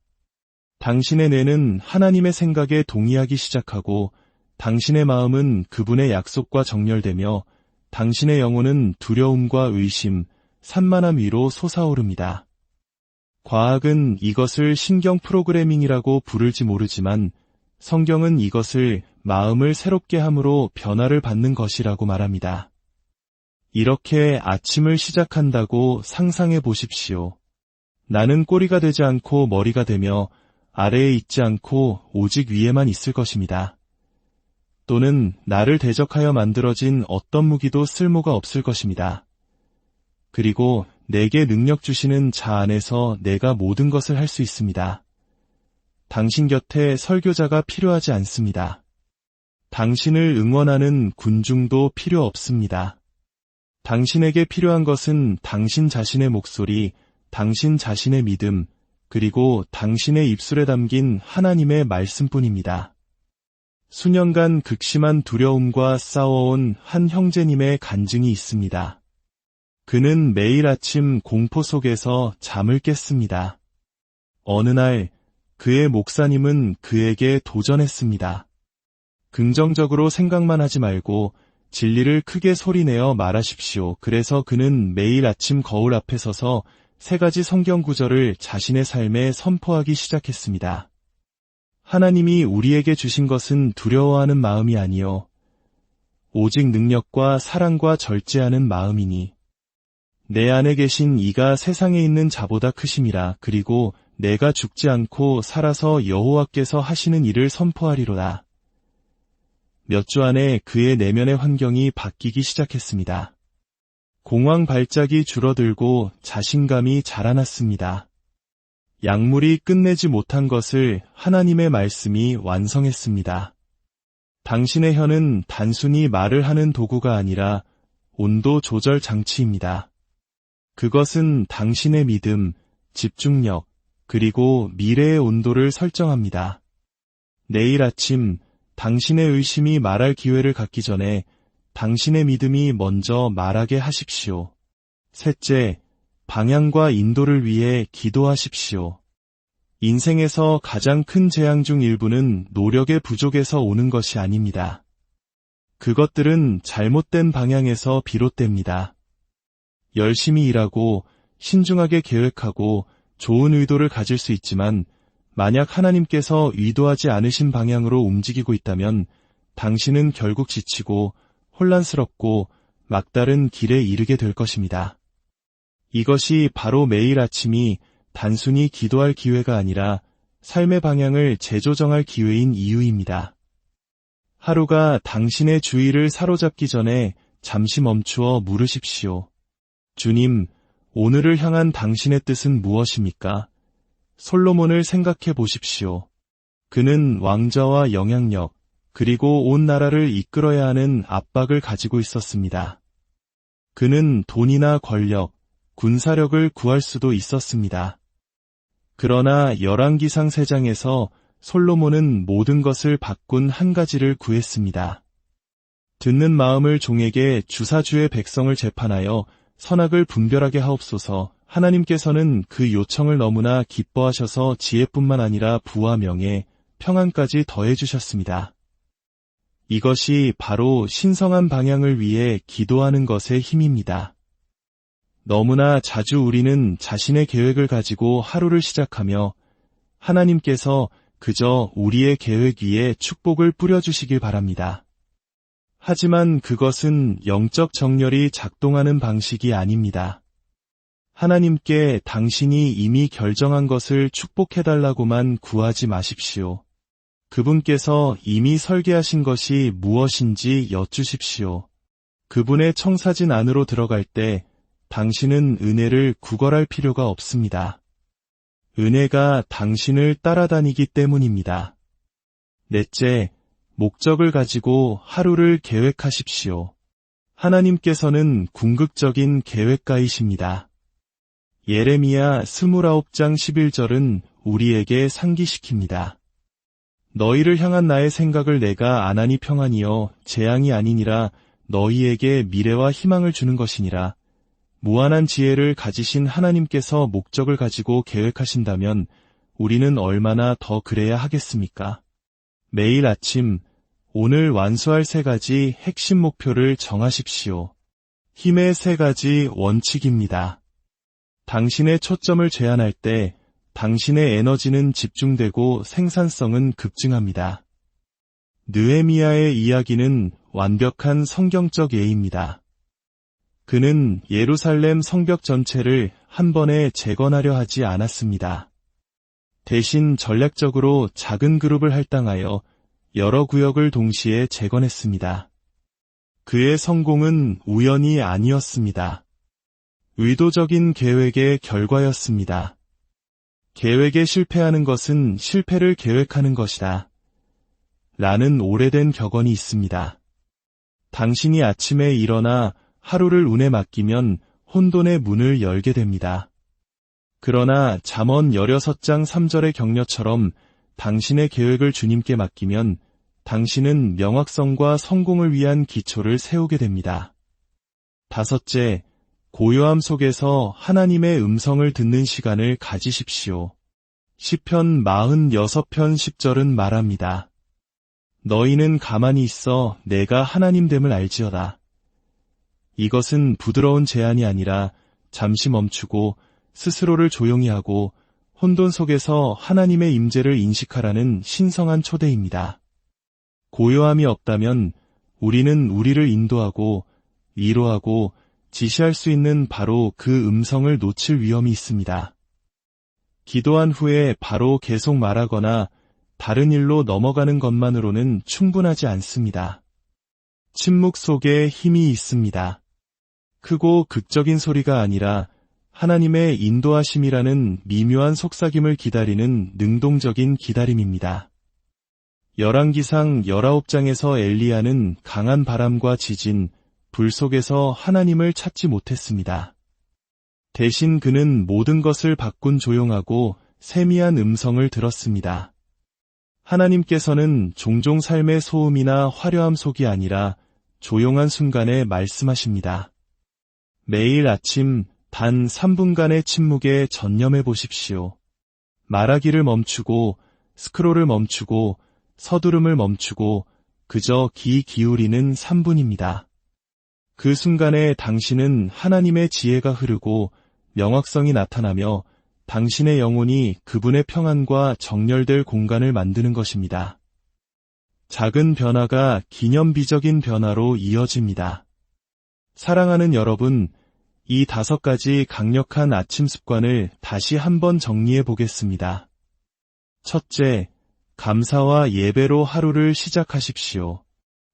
당신의 뇌는 하나님의 생각에 동의하기 시작하고 당신의 마음은 그분의 약속과 정렬되며 당신의 영혼은 두려움과 의심, 산만함 위로 솟아오릅니다. 과학은 이것을 신경 프로그래밍이라고 부를지 모르지만 성경은 이것을 마음을 새롭게 함으로 변화를 받는 것이라고 말합니다. 이렇게 아침을 시작한다고 상상해 보십시오. 나는 꼬리가 되지 않고 머리가 되며 아래에 있지 않고 오직 위에만 있을 것입니다. 또는 나를 대적하여 만들어진 어떤 무기도 쓸모가 없을 것입니다. 그리고 내게 능력 주시는 자 안에서 내가 모든 것을 할 수 있습니다. 당신 곁에 설교자가 필요하지 않습니다. 당신을 응원하는 군중도 필요 없습니다. 당신에게 필요한 것은 당신 자신의 목소리, 당신 자신의 믿음, 그리고 당신의 입술에 담긴 하나님의 말씀뿐입니다. 수년간 극심한 두려움과 싸워온 한 형제님의 간증이 있습니다. 그는 매일 아침 공포 속에서 잠을 깼습니다. 어느 날 그의 목사님은 그에게 도전했습니다. 긍정적으로 생각만 하지 말고 진리를 크게 소리내어 말하십시오. 그래서 그는 매일 아침 거울 앞에 서서 3가지 성경 구절을 자신의 삶에 선포하기 시작했습니다. 하나님이 우리에게 주신 것은 두려워하는 마음이 아니요 오직 능력과 사랑과 절제하는 마음이니 내 안에 계신 이가 세상에 있는 자보다 크심이라. 그리고 내가 죽지 않고 살아서 여호와께서 하시는 일을 선포하리로다. 몇 주 안에 그의 내면의 환경이 바뀌기 시작했습니다. 공황 발작이 줄어들고 자신감이 자라났습니다. 약물이 끝내지 못한 것을 하나님의 말씀이 완성했습니다. 당신의 혀는 단순히 말을 하는 도구가 아니라 온도 조절 장치입니다. 그것은 당신의 믿음, 집중력, 그리고 미래의 온도를 설정합니다. 내일 아침 당신의 의심이 말할 기회를 갖기 전에 당신의 믿음이 먼저 말하게 하십시오. 셋째, 방향과 인도를 위해 기도하십시오. 인생에서 가장 큰 재앙 중 일부는 노력의 부족에서 오는 것이 아닙니다. 그것들은 잘못된 방향에서 비롯됩니다. 열심히 일하고 신중하게 계획하고 좋은 의도를 가질 수 있지만 만약 하나님께서 의도하지 않으신 방향으로 움직이고 있다면 당신은 결국 지치고 혼란스럽고 막다른 길에 이르게 될 것입니다. 이것이 바로 매일 아침이 단순히 기도할 기회가 아니라 삶의 방향을 재조정할 기회인 이유입니다. 하루가 당신의 주의를 사로잡기 전에 잠시 멈추어 물으십시오. 주님, 오늘을 향한 당신의 뜻은 무엇입니까? 솔로몬을 생각해 보십시오. 그는 왕좌와 영향력, 그리고 온 나라를 이끌어야 하는 압박을 가지고 있었습니다. 그는 돈이나 권력, 군사력을 구할 수도 있었습니다. 그러나 열왕기상 3장에서 솔로몬은 모든 것을 바꾼 한 가지를 구했습니다. 듣는 마음을 종에게 주사주의 백성을 재판하여 선악을 분별하게 하옵소서. 하나님께서는 그 요청을 너무나 기뻐하셔서 지혜뿐만 아니라 부와 명예, 평안까지 더해주셨습니다. 이것이 바로 신성한 방향을 위해 기도하는 것의 힘입니다. 너무나 자주 우리는 자신의 계획을 가지고 하루를 시작하며 하나님께서 그저 우리의 계획 위에 축복을 뿌려주시길 바랍니다. 하지만 그것은 영적 정렬이 작동하는 방식이 아닙니다. 하나님께 당신이 이미 결정한 것을 축복해달라고만 구하지 마십시오. 그분께서 이미 설계하신 것이 무엇인지 여쭈십시오. 그분의 청사진 안으로 들어갈 때 당신은 은혜를 구걸할 필요가 없습니다. 은혜가 당신을 따라다니기 때문입니다. 넷째, 목적을 가지고 하루를 계획하십시오. 하나님께서는 궁극적인 계획가이십니다. 예레미야 29장 11절은 우리에게 상기시킵니다. 너희를 향한 나의 생각을 내가 아나니 평안이여 재앙이 아니니라 너희에게 미래와 희망을 주는 것이니라. 무한한 지혜를 가지신 하나님께서 목적을 가지고 계획하신다면 우리는 얼마나 더 그래야 하겠습니까? 매일 아침 오늘 완수할 3가지 핵심 목표를 정하십시오. 힘의 3가지 원칙입니다. 당신의 초점을 제한할 때 당신의 에너지는 집중되고 생산성은 급증합니다. 느헤미야의 이야기는 완벽한 성경적 예입니다. 그는 예루살렘 성벽 전체를 한 번에 재건하려 하지 않았습니다. 대신 전략적으로 작은 그룹을 할당하여 여러 구역을 동시에 재건했습니다. 그의 성공은 우연이 아니었습니다. 의도적인 계획의 결과였습니다. 계획에 실패하는 것은 실패를 계획하는 것이다. 라는 오래된 격언이 있습니다. 당신이 아침에 일어나 하루를 운에 맡기면 혼돈의 문을 열게 됩니다. 그러나 잠언 16장 3절의 격려처럼 당신의 계획을 주님께 맡기면 당신은 명확성과 성공을 위한 기초를 세우게 됩니다. 5째, 고요함 속에서 하나님의 음성을 듣는 시간을 가지십시오. 시편 46편 10절은 말합니다. 너희는 가만히 있어 내가 하나님됨을 알지어다. 이것은 부드러운 제안이 아니라 잠시 멈추고 스스로를 조용히 하고 혼돈 속에서 하나님의 임재를 인식하라는 신성한 초대입니다. 고요함이 없다면 우리는 우리를 인도하고 위로하고 지시할 수 있는 바로 그 음성을 놓칠 위험이 있습니다. 기도한 후에 바로 계속 말하거나 다른 일로 넘어가는 것만으로는 충분하지 않습니다. 침묵 속에 힘이 있습니다. 크고 극적인 소리가 아니라 하나님의 인도하심이라는 미묘한 속삭임을 기다리는 능동적인 기다림입니다. 열왕기상 19장에서 엘리야는 강한 바람과 지진, 불 속에서 하나님을 찾지 못했습니다. 대신 그는 모든 것을 바꾼 조용하고 세미한 음성을 들었습니다. 하나님께서는 종종 삶의 소음이나 화려함 속이 아니라 조용한 순간에 말씀하십니다. 매일 아침 단 3분간의 침묵에 전념해 보십시오. 말하기를 멈추고 스크롤을 멈추고 서두름을 멈추고 그저 귀 기울이는 3분입니다. 그 순간에 당신은 하나님의 지혜가 흐르고 명확성이 나타나며 당신의 영혼이 그분의 평안과 정렬될 공간을 만드는 것입니다. 작은 변화가 기념비적인 변화로 이어집니다. 사랑하는 여러분, 이 5가지 강력한 아침 습관을 다시 한번 정리해 보겠습니다. 첫째, 감사와 예배로 하루를 시작하십시오.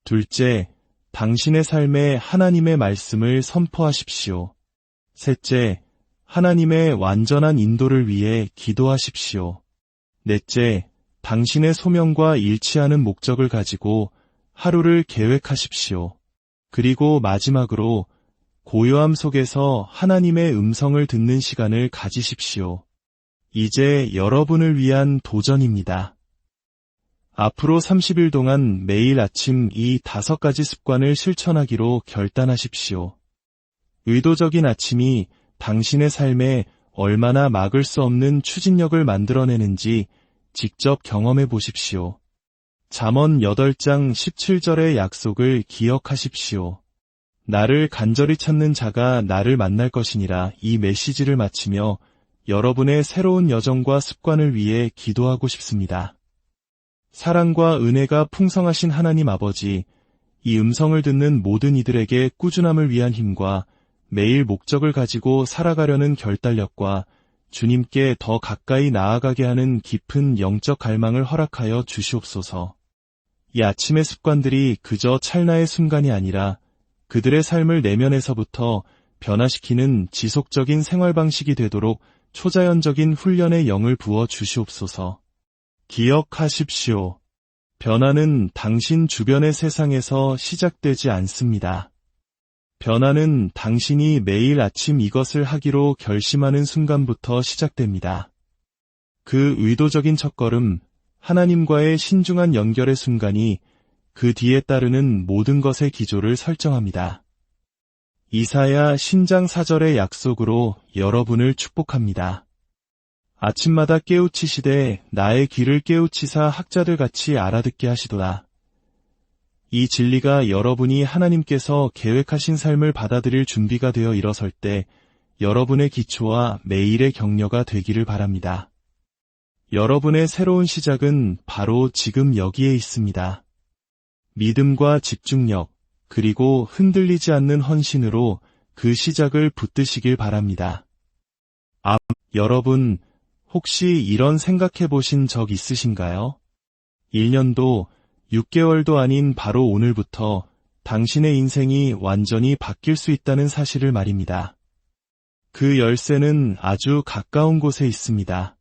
둘째, 당신의 삶에 하나님의 말씀을 선포하십시오. 셋째, 하나님의 완전한 인도를 위해 기도하십시오. 넷째, 당신의 소명과 일치하는 목적을 가지고 하루를 계획하십시오. 그리고 마지막으로 고요함 속에서 하나님의 음성을 듣는 시간을 가지십시오. 이제 여러분을 위한 도전입니다. 앞으로 30일 동안 매일 아침 이 5가지 습관을 실천하기로 결단하십시오. 의도적인 아침이 당신의 삶에 얼마나 막을 수 없는 추진력을 만들어내는지 직접 경험해 보십시오. 잠언 8장 17절의 약속을 기억하십시오. 나를 간절히 찾는 자가 나를 만날 것이니라. 이 메시지를 마치며 여러분의 새로운 여정과 습관을 위해 기도하고 싶습니다. 사랑과 은혜가 풍성하신 하나님 아버지, 이 음성을 듣는 모든 이들에게 꾸준함을 위한 힘과 매일 목적을 가지고 살아가려는 결단력과 주님께 더 가까이 나아가게 하는 깊은 영적 갈망을 허락하여 주시옵소서. 이 아침의 습관들이 그저 찰나의 순간이 아니라 그들의 삶을 내면에서부터 변화시키는 지속적인 생활 방식이 되도록 초자연적인 훈련의 영을 부어 주시옵소서. 기억하십시오. 변화는 당신 주변의 세상에서 시작되지 않습니다. 변화는 당신이 매일 아침 이것을 하기로 결심하는 순간부터 시작됩니다. 그 의도적인 첫걸음, 하나님과의 신중한 연결의 순간이 그 뒤에 따르는 모든 것의 기조를 설정합니다. 이사야 신장 4절의 약속으로 여러분을 축복합니다. 아침마다 깨우치시되 나의 귀를 깨우치사 학자들같이 알아듣게 하시도다. 이 진리가 여러분이 하나님께서 계획하신 삶을 받아들일 준비가 되어 일어설 때 여러분의 기초와 매일의 격려가 되기를 바랍니다. 여러분의 새로운 시작은 바로 지금 여기에 있습니다. 믿음과 집중력, 그리고 흔들리지 않는 헌신으로 그 시작을 붙드시길 바랍니다. 여러분, 혹시 이런 생각해 보신 적 있으신가요? 1년도, 6개월도 아닌 바로 오늘부터 당신의 인생이 완전히 바뀔 수 있다는 사실을 말입니다. 그 열쇠는 아주 가까운 곳에 있습니다.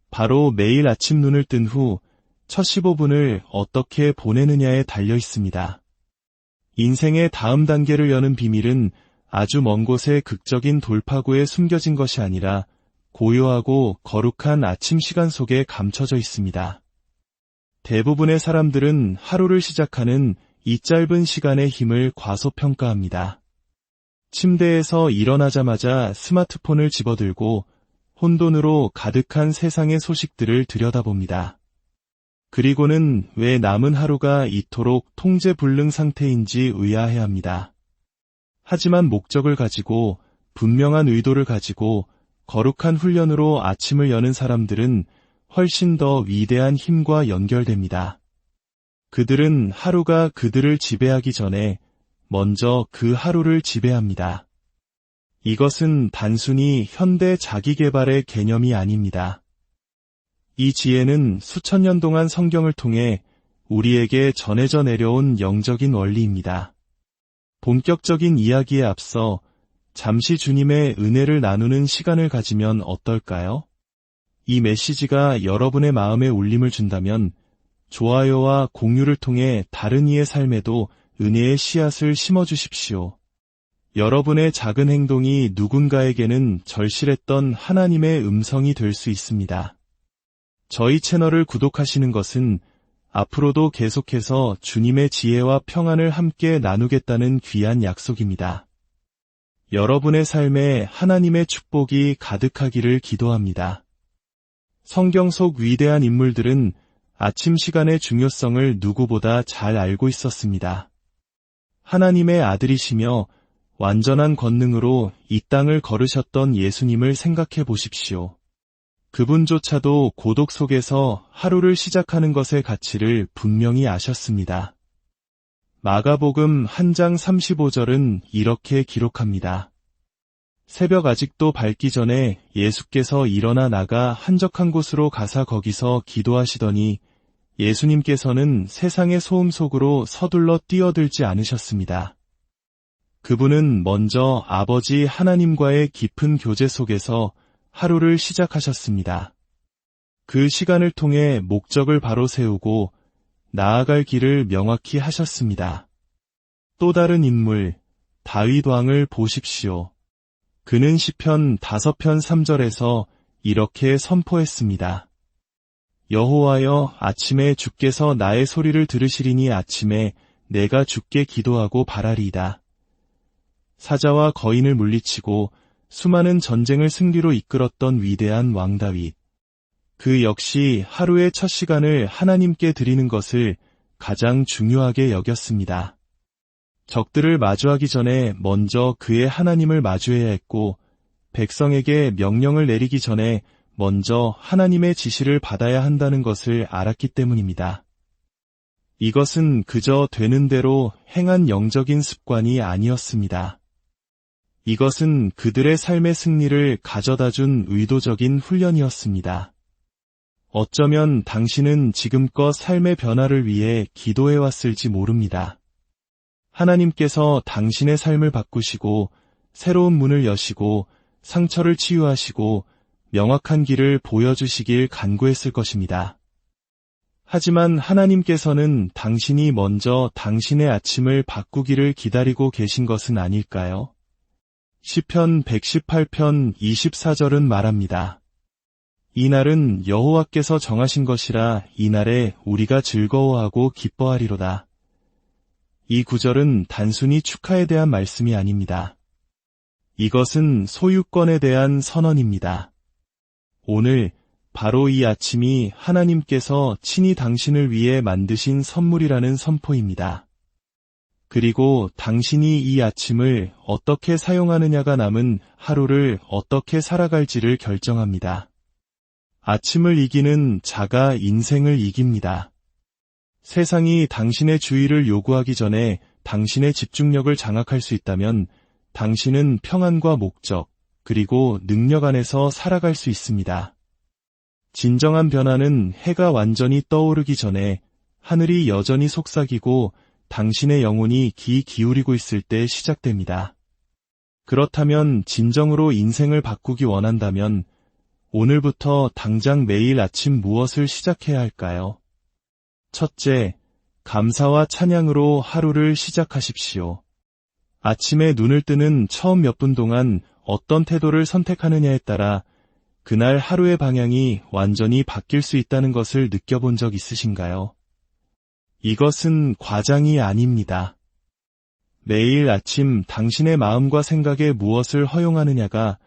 바로 매일 아침 눈을 뜬 후 첫 15분을 어떻게 보내느냐에 달려 있습니다. 인생의 다음 단계를 여는 비밀은 아주 먼 곳의 극적인 돌파구에 숨겨진 것이 아니라 고요하고 거룩한 아침 시간 속에 감춰져 있습니다. 대부분의 사람들은 하루를 시작하는 이 짧은 시간의 힘을 과소평가합니다. 침대에서 일어나자마자 스마트폰을 집어들고 혼돈으로 가득한 세상의 소식들을 들여다봅니다. 그리고는 왜 남은 하루가 이토록 통제불능 상태인지 의아해합니다. 하지만 목적을 가지고 분명한 의도를 가지고 거룩한 훈련으로 아침을 여는 사람들은 훨씬 더 위대한 힘과 연결됩니다. 그들은 하루가 그들을 지배하기 전에 먼저 그 하루를 지배합니다. 이것은 단순히 현대 자기개발의 개념이 아닙니다. 이 지혜는 수천 년 동안 성경을 통해 우리에게 전해져 내려온 영적인 원리입니다. 본격적인 이야기에 앞서 잠시 주님의 은혜를 나누는 시간을 가지면 어떨까요? 이 메시지가 여러분의 마음에 울림을 준다면 좋아요와 공유를 통해 다른 이의 삶에도 은혜의 씨앗을 심어주십시오. 여러분의 작은 행동이 누군가에게는 절실했던 하나님의 음성이 될 수 있습니다. 저희 채널을 구독하시는 것은 앞으로도 계속해서 주님의 지혜와 평안을 함께 나누겠다는 귀한 약속입니다. 여러분의 삶에 하나님의 축복이 가득하기를 기도합니다. 성경 속 위대한 인물들은 아침 시간의 중요성을 누구보다 잘 알고 있었습니다. 하나님의 아들이시며 완전한 권능으로 이 땅을 걸으셨던 예수님을 생각해 보십시오. 그분조차도 고독 속에서 하루를 시작하는 것의 가치를 분명히 아셨습니다. 마가복음 1장 35절은 이렇게 기록합니다. 새벽 아직도 밝기 전에 예수께서 일어나 나가 한적한 곳으로 가사 거기서 기도하시더니 예수님께서는 세상의 소음 속으로 서둘러 뛰어들지 않으셨습니다. 그분은 먼저 아버지 하나님과의 깊은 교제 속에서 하루를 시작하셨습니다. 그 시간을 통해 목적을 바로 세우고 나아갈 길을 명확히 하셨습니다. 또 다른 인물, 다윗 왕을 보십시오. 그는 시편 5편 3절에서 이렇게 선포했습니다. 여호와여, 아침에 주께서 나의 소리를 들으시리니 아침에 내가 주께 기도하고 바라리이다. 사자와 거인을 물리치고 수많은 전쟁을 승리로 이끌었던 위대한 왕 다윗. 그 역시 하루의 첫 시간을 하나님께 드리는 것을 가장 중요하게 여겼습니다. 적들을 마주하기 전에 먼저 그의 하나님을 마주해야 했고, 백성에게 명령을 내리기 전에 먼저 하나님의 지시를 받아야 한다는 것을 알았기 때문입니다. 이것은 그저 되는 대로 행한 영적인 습관이 아니었습니다. 이것은 그들의 삶의 승리를 가져다준 의도적인 훈련이었습니다. 어쩌면 당신은 지금껏 삶의 변화를 위해 기도해왔을지 모릅니다. 하나님께서 당신의 삶을 바꾸시고 새로운 문을 여시고 상처를 치유하시고 명확한 길을 보여주시길 간구했을 것입니다. 하지만 하나님께서는 당신이 먼저 당신의 아침을 바꾸기를 기다리고 계신 것은 아닐까요? 시편 118편 24절은 말합니다. 이날은 여호와께서 정하신 것이라 이날에 우리가 즐거워하고 기뻐하리로다. 이 구절은 단순히 축하에 대한 말씀이 아닙니다. 이것은 소유권에 대한 선언입니다. 오늘 바로 이 아침이 하나님께서 친히 당신을 위해 만드신 선물이라는 선포입니다. 그리고 당신이 이 아침을 어떻게 사용하느냐가 남은 하루를 어떻게 살아갈지를 결정합니다. 아침을 이기는 자가 인생을 이깁니다. 세상이 당신의 주의를 요구하기 전에 당신의 집중력을 장악할 수 있다면 당신은 평안과 목적, 그리고 능력 안에서 살아갈 수 있습니다. 진정한 변화는 해가 완전히 떠오르기 전에 하늘이 여전히 속삭이고 당신의 영혼이 귀 기울이고 있을 때 시작됩니다. 그렇다면 진정으로 인생을 바꾸기 원한다면 오늘부터 당장 매일 아침 무엇을 시작해야 할까요? 첫째, 감사와 찬양으로 하루를 시작하십시오. 아침에 눈을 뜨는 처음 몇 분 동안 어떤 태도를 선택하느냐에 따라 그날 하루의 방향이 완전히 바뀔 수 있다는 것을 느껴본 적 있으신가요? 이것은 과장이 아닙니다. 매일 아침 당신의 마음과 생각에 무엇을 허용하느냐가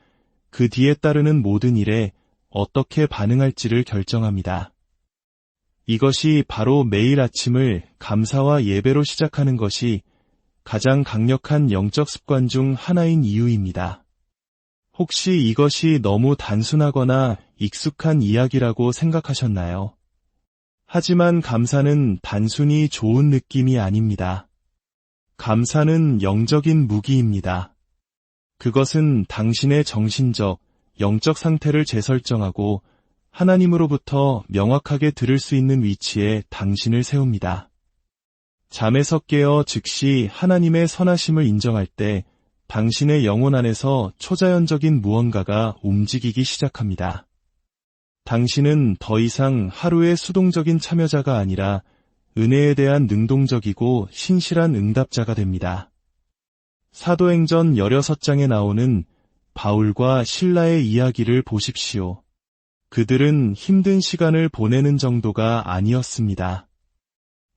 그 뒤에 따르는 모든 일에 어떻게 반응할지를 결정합니다. 이것이 바로 매일 아침을 감사와 예배로 시작하는 것이 가장 강력한 영적 습관 중 하나인 이유입니다. 혹시 이것이 너무 단순하거나 익숙한 이야기라고 생각하셨나요? 하지만 감사는 단순히 좋은 느낌이 아닙니다. 감사는 영적인 무기입니다. 그것은 당신의 정신적, 영적 상태를 재설정하고 하나님으로부터 명확하게 들을 수 있는 위치에 당신을 세웁니다. 잠에서 깨어 즉시 하나님의 선하심을 인정할 때 당신의 영혼 안에서 초자연적인 무언가가 움직이기 시작합니다. 당신은 더 이상 하루의 수동적인 참여자가 아니라 은혜에 대한 능동적이고 신실한 응답자가 됩니다. 사도행전 16장에 나오는 바울과 실라의 이야기를 보십시오. 그들은 힘든 시간을 보내는 정도가 아니었습니다.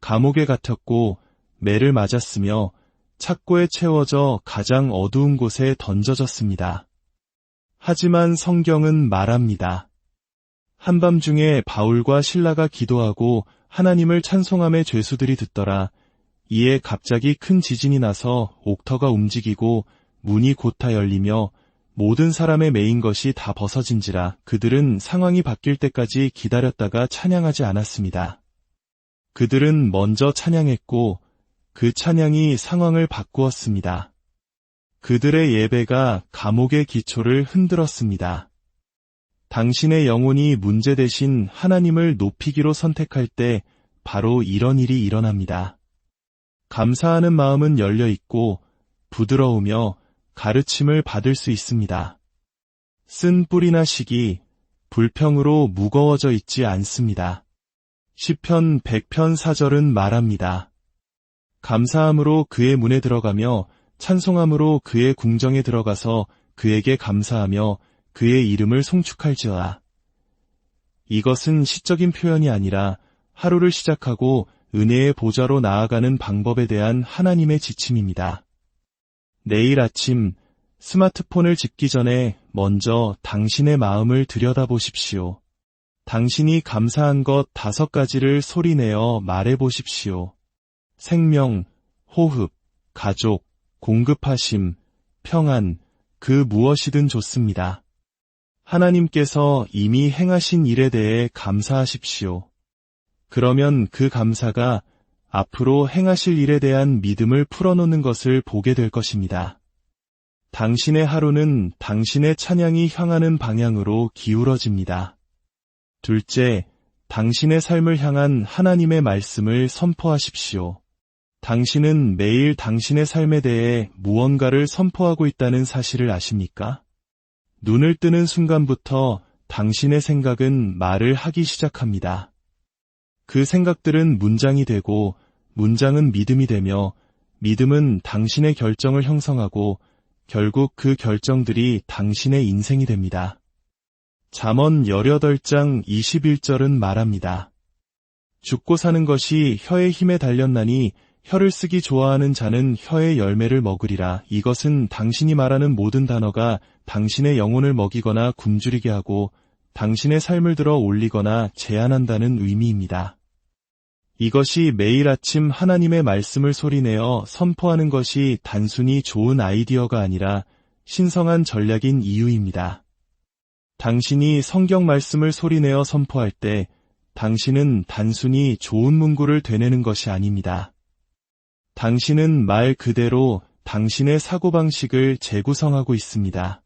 감옥에 갇혔고 매를 맞았으며 착고에 채워져 가장 어두운 곳에 던져졌습니다. 하지만 성경은 말합니다. 한밤중에 바울과 실라가 기도하고 하나님을 찬송함의 죄수들이 듣더라. 이에 갑자기 큰 지진이 나서 옥터가 움직이고 문이 곧 다 열리며 모든 사람의 매인 것이 다 벗어진지라. 그들은 상황이 바뀔 때까지 기다렸다가 찬양하지 않았습니다. 그들은 먼저 찬양했고 그 찬양이 상황을 바꾸었습니다. 그들의 예배가 감옥의 기초를 흔들었습니다. 당신의 영혼이 문제 대신 하나님을 높이기로 선택할 때 바로 이런 일이 일어납니다. 감사하는 마음은 열려 있고 부드러우며 가르침을 받을 수 있습니다. 쓴 뿌리나 식이 불평으로 무거워져 있지 않습니다. 시편 100편 4절은 말합니다. 감사함으로 그의 문에 들어가며 찬송함으로 그의 궁정에 들어가서 그에게 감사하며 그의 이름을 송축할지어다. 이것은 시적인 표현이 아니라 하루를 시작하고 은혜의 보좌로 나아가는 방법에 대한 하나님의 지침입니다. 내일 아침 스마트폰을 집기 전에 먼저 당신의 마음을 들여다보십시오. 당신이 감사한 것 5가지를 소리내어 말해보십시오. 생명, 호흡, 가족, 공급하심, 평안, 그 무엇이든 좋습니다. 하나님께서 이미 행하신 일에 대해 감사하십시오. 그러면 그 감사가 앞으로 행하실 일에 대한 믿음을 풀어놓는 것을 보게 될 것입니다. 당신의 하루는 당신의 찬양이 향하는 방향으로 기울어집니다. 둘째, 당신의 삶을 향한 하나님의 말씀을 선포하십시오. 당신은 매일 당신의 삶에 대해 무언가를 선포하고 있다는 사실을 아십니까? 눈을 뜨는 순간부터 당신의 생각은 말을 하기 시작합니다. 그 생각들은 문장이 되고 문장은 믿음이 되며 믿음은 당신의 결정을 형성하고 결국 그 결정들이 당신의 인생이 됩니다. 잠언 18장 21절은 말합니다. 죽고 사는 것이 혀의 힘에 달렸나니 혀를 쓰기 좋아하는 자는 혀의 열매를 먹으리라. 이것은 당신이 말하는 모든 단어가 당신의 영혼을 먹이거나 굶주리게 하고 당신의 삶을 들어 올리거나 제한한다는 의미입니다. 이것이 매일 아침 하나님의 말씀을 소리내어 선포하는 것이 단순히 좋은 아이디어가 아니라 신성한 전략인 이유입니다. 당신이 성경 말씀을 소리내어 선포할 때 당신은 단순히 좋은 문구를 되뇌는 것이 아닙니다. 당신은 말 그대로 당신의 사고방식을 재구성하고 있습니다.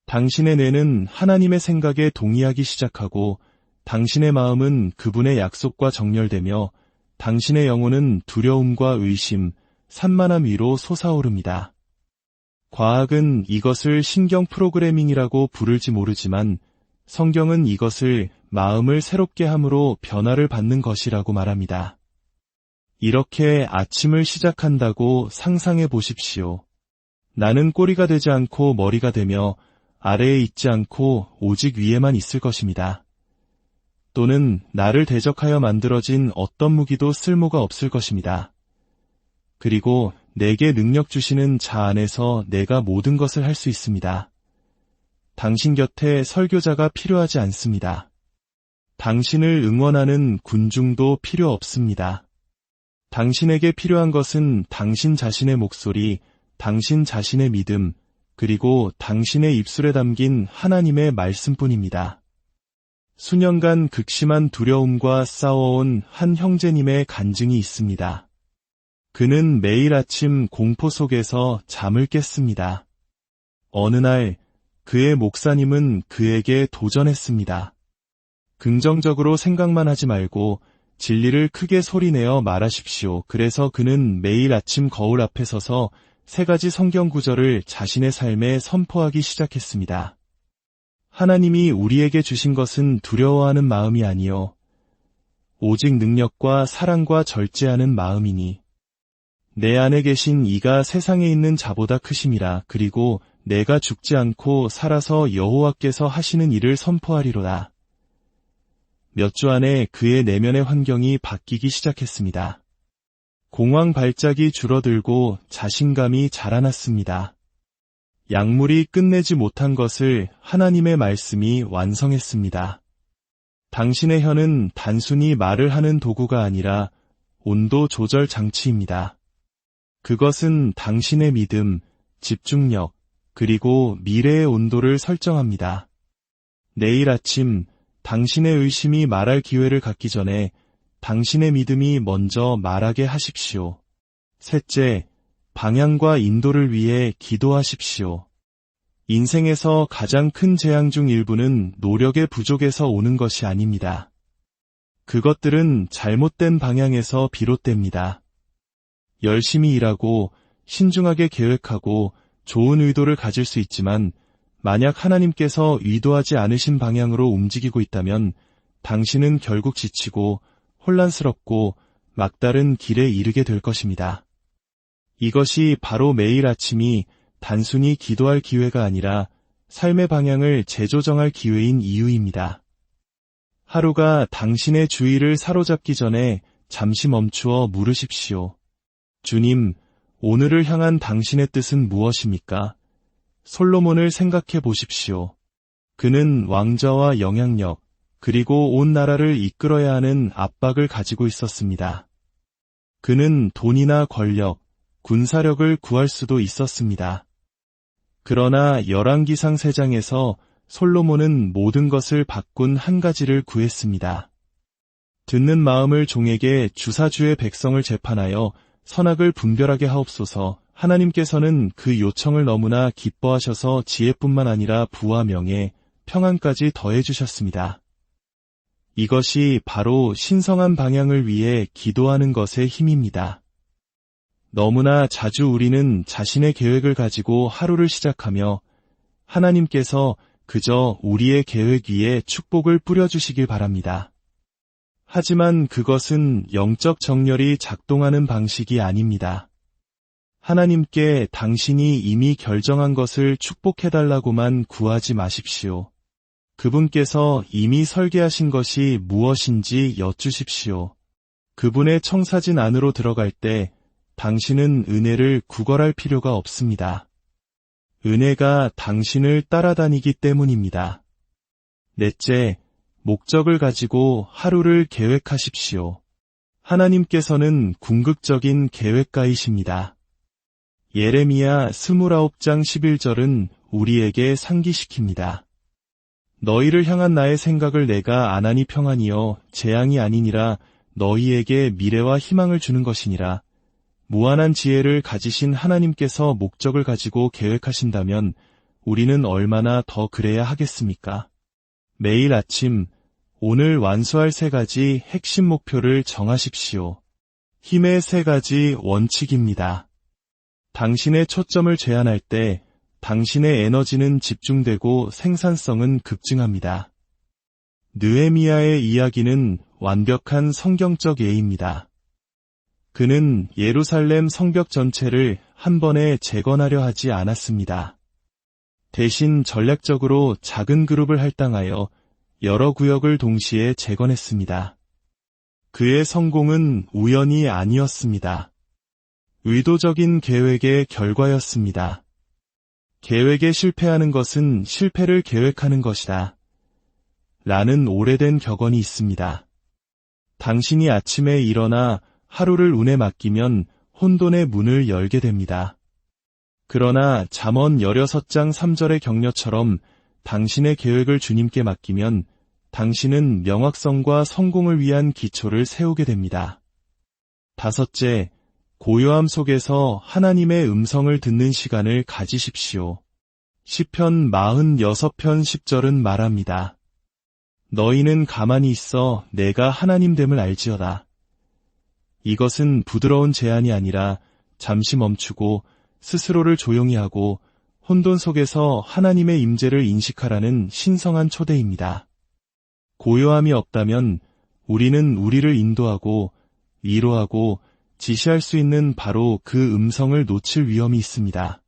당신의 뇌는 하나님의 생각에 동의하기 시작하고 당신의 마음은 그분의 약속과 정렬되며 당신의 영혼은 두려움과 의심, 산만함 위로 솟아오릅니다. 과학은 이것을 신경 프로그래밍이라고 부를지 모르지만 성경은 이것을 마음을 새롭게 함으로 변화를 받는 것이라고 말합니다. 이렇게 아침을 시작한다고 상상해 보십시오. 나는 꼬리가 되지 않고 머리가 되며 아래에 있지 않고 오직 위에만 있을 것입니다. 또는 나를 대적하여 만들어진 어떤 무기도 쓸모가 없을 것입니다. 그리고 내게 능력 주시는 자 안에서 내가 모든 것을 할 수 있습니다. 당신 곁에 설교자가 필요하지 않습니다. 당신을 응원하는 군중도 필요 없습니다. 당신에게 필요한 것은 당신 자신의 목소리, 당신 자신의 믿음, 그리고 당신의 입술에 담긴 하나님의 말씀뿐입니다. 수년간 극심한 두려움과 싸워온 한 형제님의 간증이 있습니다. 그는 매일 아침 공포 속에서 잠을 깼습니다. 어느 날 그의 목사님은 그에게 도전했습니다. 긍정적으로 생각만 하지 말고 진리를 크게 소리내어 말하십시오. 그래서 그는 매일 아침 거울 앞에 서서 3가지 성경 구절을 자신의 삶에 선포하기 시작했습니다. 하나님이 우리에게 주신 것은 두려워하는 마음이 아니요 오직 능력과 사랑과 절제하는 마음이니 내 안에 계신 이가 세상에 있는 자보다 크심이라. 그리고 내가 죽지 않고 살아서 여호와께서 하시는 일을 선포하리로다. 몇 주 안에 그의 내면의 환경이 바뀌기 시작했습니다. 공황 발작이 줄어들고 자신감이 자라났습니다. 약물이 끝내지 못한 것을 하나님의 말씀이 완성했습니다. 당신의 혀는 단순히 말을 하는 도구가 아니라 온도 조절 장치입니다. 그것은 당신의 믿음, 집중력, 그리고 미래의 온도를 설정합니다. 내일 아침 당신의 의심이 말할 기회를 갖기 전에 당신의 믿음이 먼저 말하게 하십시오. 셋째, 방향과 인도를 위해 기도하십시오. 인생에서 가장 큰 재앙 중 일부는 노력의 부족에서 오는 것이 아닙니다. 그것들은 잘못된 방향에서 비롯됩니다. 열심히 일하고 신중하게 계획하고 좋은 의도를 가질 수 있지만 만약 하나님께서 의도하지 않으신 방향으로 움직이고 있다면 당신은 결국 지치고 혼란스럽고 막다른 길에 이르게 될 것입니다. 이것이 바로 매일 아침이 단순히 기도할 기회가 아니라 삶의 방향을 재조정할 기회인 이유입니다. 하루가 당신의 주의를 사로잡기 전에 잠시 멈추어 물으십시오. 주님, 오늘을 향한 당신의 뜻은 무엇입니까? 솔로몬을 생각해 보십시오. 그는 왕좌와 영향력, 그리고 온 나라를 이끌어야 하는 압박을 가지고 있었습니다. 그는 돈이나 권력, 군사력을 구할 수도 있었습니다. 그러나 열왕기상 3장에서 솔로몬은 모든 것을 바꾼 한 가지를 구했습니다. 듣는 마음을 종에게 주사주의 백성을 재판하여 선악을 분별하게 하옵소서. 하나님께서는 그 요청을 너무나 기뻐하셔서 지혜뿐만 아니라 부와 명예, 평안까지 더해주셨습니다. 이것이 바로 신성한 방향을 위해 기도하는 것의 힘입니다. 너무나 자주 우리는 자신의 계획을 가지고 하루를 시작하며 하나님께서 그저 우리의 계획 위에 축복을 뿌려주시길 바랍니다. 하지만 그것은 영적 정렬이 작동하는 방식이 아닙니다. 하나님께 당신이 이미 결정한 것을 축복해달라고만 구하지 마십시오. 그분께서 이미 설계하신 것이 무엇인지 여쭈십시오. 그분의 청사진 안으로 들어갈 때 당신은 은혜를 구걸할 필요가 없습니다. 은혜가 당신을 따라다니기 때문입니다. 넷째, 목적을 가지고 하루를 계획하십시오. 하나님께서는 궁극적인 계획가이십니다. 예레미야 29장 11절은 우리에게 상기시킵니다. 너희를 향한 나의 생각을 내가 아나니 평안이여 재앙이 아니니라 너희에게 미래와 희망을 주는 것이니라. 무한한 지혜를 가지신 하나님께서 목적을 가지고 계획하신다면 우리는 얼마나 더 그래야 하겠습니까? 매일 아침 오늘 완수할 3가지 핵심 목표를 정하십시오. 힘의 3가지 원칙입니다. 당신의 초점을 제한할 때 당신의 에너지는 집중되고 생산성은 급증합니다. 느헤미야의 이야기는 완벽한 성경적 예입니다. 그는 예루살렘 성벽 전체를 한 번에 재건하려 하지 않았습니다. 대신 전략적으로 작은 그룹을 할당하여 여러 구역을 동시에 재건했습니다. 그의 성공은 우연이 아니었습니다. 의도적인 계획의 결과였습니다. 계획에 실패하는 것은 실패를 계획하는 것이다. 라는 오래된 격언이 있습니다. 당신이 아침에 일어나 하루를 운에 맡기면 혼돈의 문을 열게 됩니다. 그러나 잠언 16장 3절의 격려처럼 당신의 계획을 주님께 맡기면 당신은 명확성과 성공을 위한 기초를 세우게 됩니다. 5째, 고요함 속에서 하나님의 음성을 듣는 시간을 가지십시오. 시편 46편 10절은 말합니다. 너희는 가만히 있어 내가 하나님됨을 알지어다. 이것은 부드러운 제안이 아니라 잠시 멈추고 스스로를 조용히 하고 혼돈 속에서 하나님의 임재를 인식하라는 신성한 초대입니다. 고요함이 없다면 우리는 우리를 인도하고 위로하고 지시할 수 있는 바로 그 음성을 놓칠 위험이 있습니다.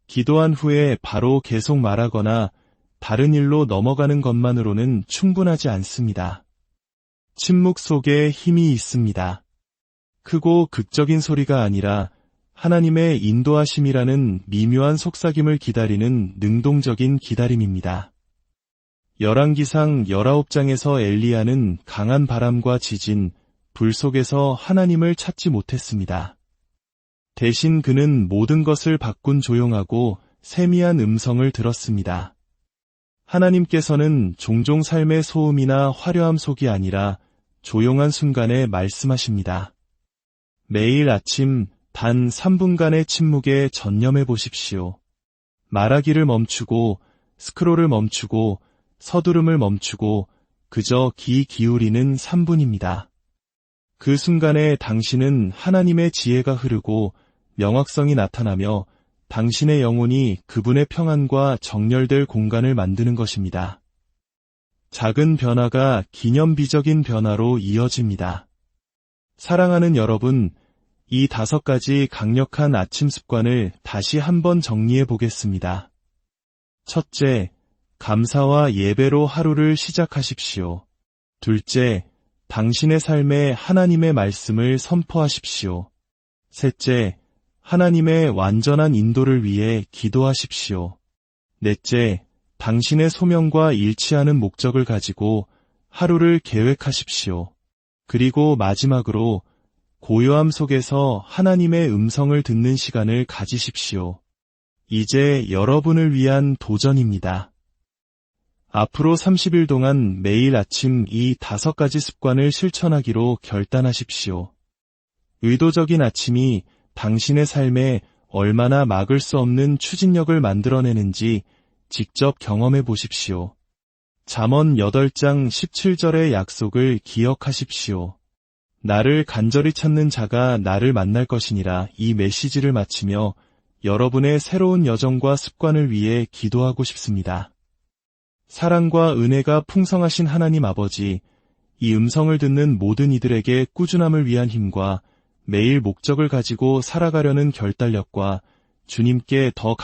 기도한 후에 바로 계속 말하거나 다른 일로 넘어가는 것만으로는 충분하지 않습니다. 침묵 속에 힘이 있습니다. 크고 극적인 소리가 아니라 하나님의 인도하심이라는 미묘한 속삭임을 기다리는 능동적인 기다림입니다. 열왕기상 19장에서 엘리야는 강한 바람과 지진, 불 속에서 하나님을 찾지 못했습니다. 대신 그는 모든 것을 바꾼 조용하고 세미한 음성을 들었습니다. 하나님께서는 종종 삶의 소음이나 화려함 속이 아니라 조용한 순간에 말씀하십니다. 매일 아침 단 3분간의 침묵에 전념해 보십시오. 말하기를 멈추고 스크롤을 멈추고 서두름을 멈추고 그저 귀 기울이는 3분입니다. 그 순간에 당신은 하나님의 지혜가 흐르고 명확성이 나타나며 당신의 영혼이 그분의 평안과 정렬될 공간을 만드는 것입니다. 작은 변화가 기념비적인 변화로 이어집니다. 사랑하는 여러분, 이 5가지 강력한 아침 습관을 다시 한번 정리해 보겠습니다. 첫째, 감사와 예배로 하루를 시작하십시오. 둘째, 당신의 삶에 하나님의 말씀을 선포하십시오. 셋째, 하나님의 완전한 인도를 위해 기도하십시오. 넷째, 당신의 소명과 일치하는 목적을 가지고 하루를 계획하십시오. 그리고 마지막으로 고요함 속에서 하나님의 음성을 듣는 시간을 가지십시오. 이제 여러분을 위한 도전입니다. 앞으로 30일 동안 매일 아침 이 5가지 습관을 실천하기로 결단하십시오. 의도적인 아침이 당신의 삶에 얼마나 막을 수 없는 추진력을 만들어내는지 직접 경험해 보십시오. 잠언 8장 17절의 약속을 기억하십시오. 나를 간절히 찾는 자가 나를 만날 것이니라. 이 메시지를 마치며 여러분의 새로운 여정과 습관을 위해 기도하고 싶습니다. 사랑과 은혜가 풍성하신 하나님 아버지, 이 음성을 듣는 모든 이들에게 꾸준함을 위한 힘과 매일 목적을 가지고 살아가려는 결단력과 주님께 더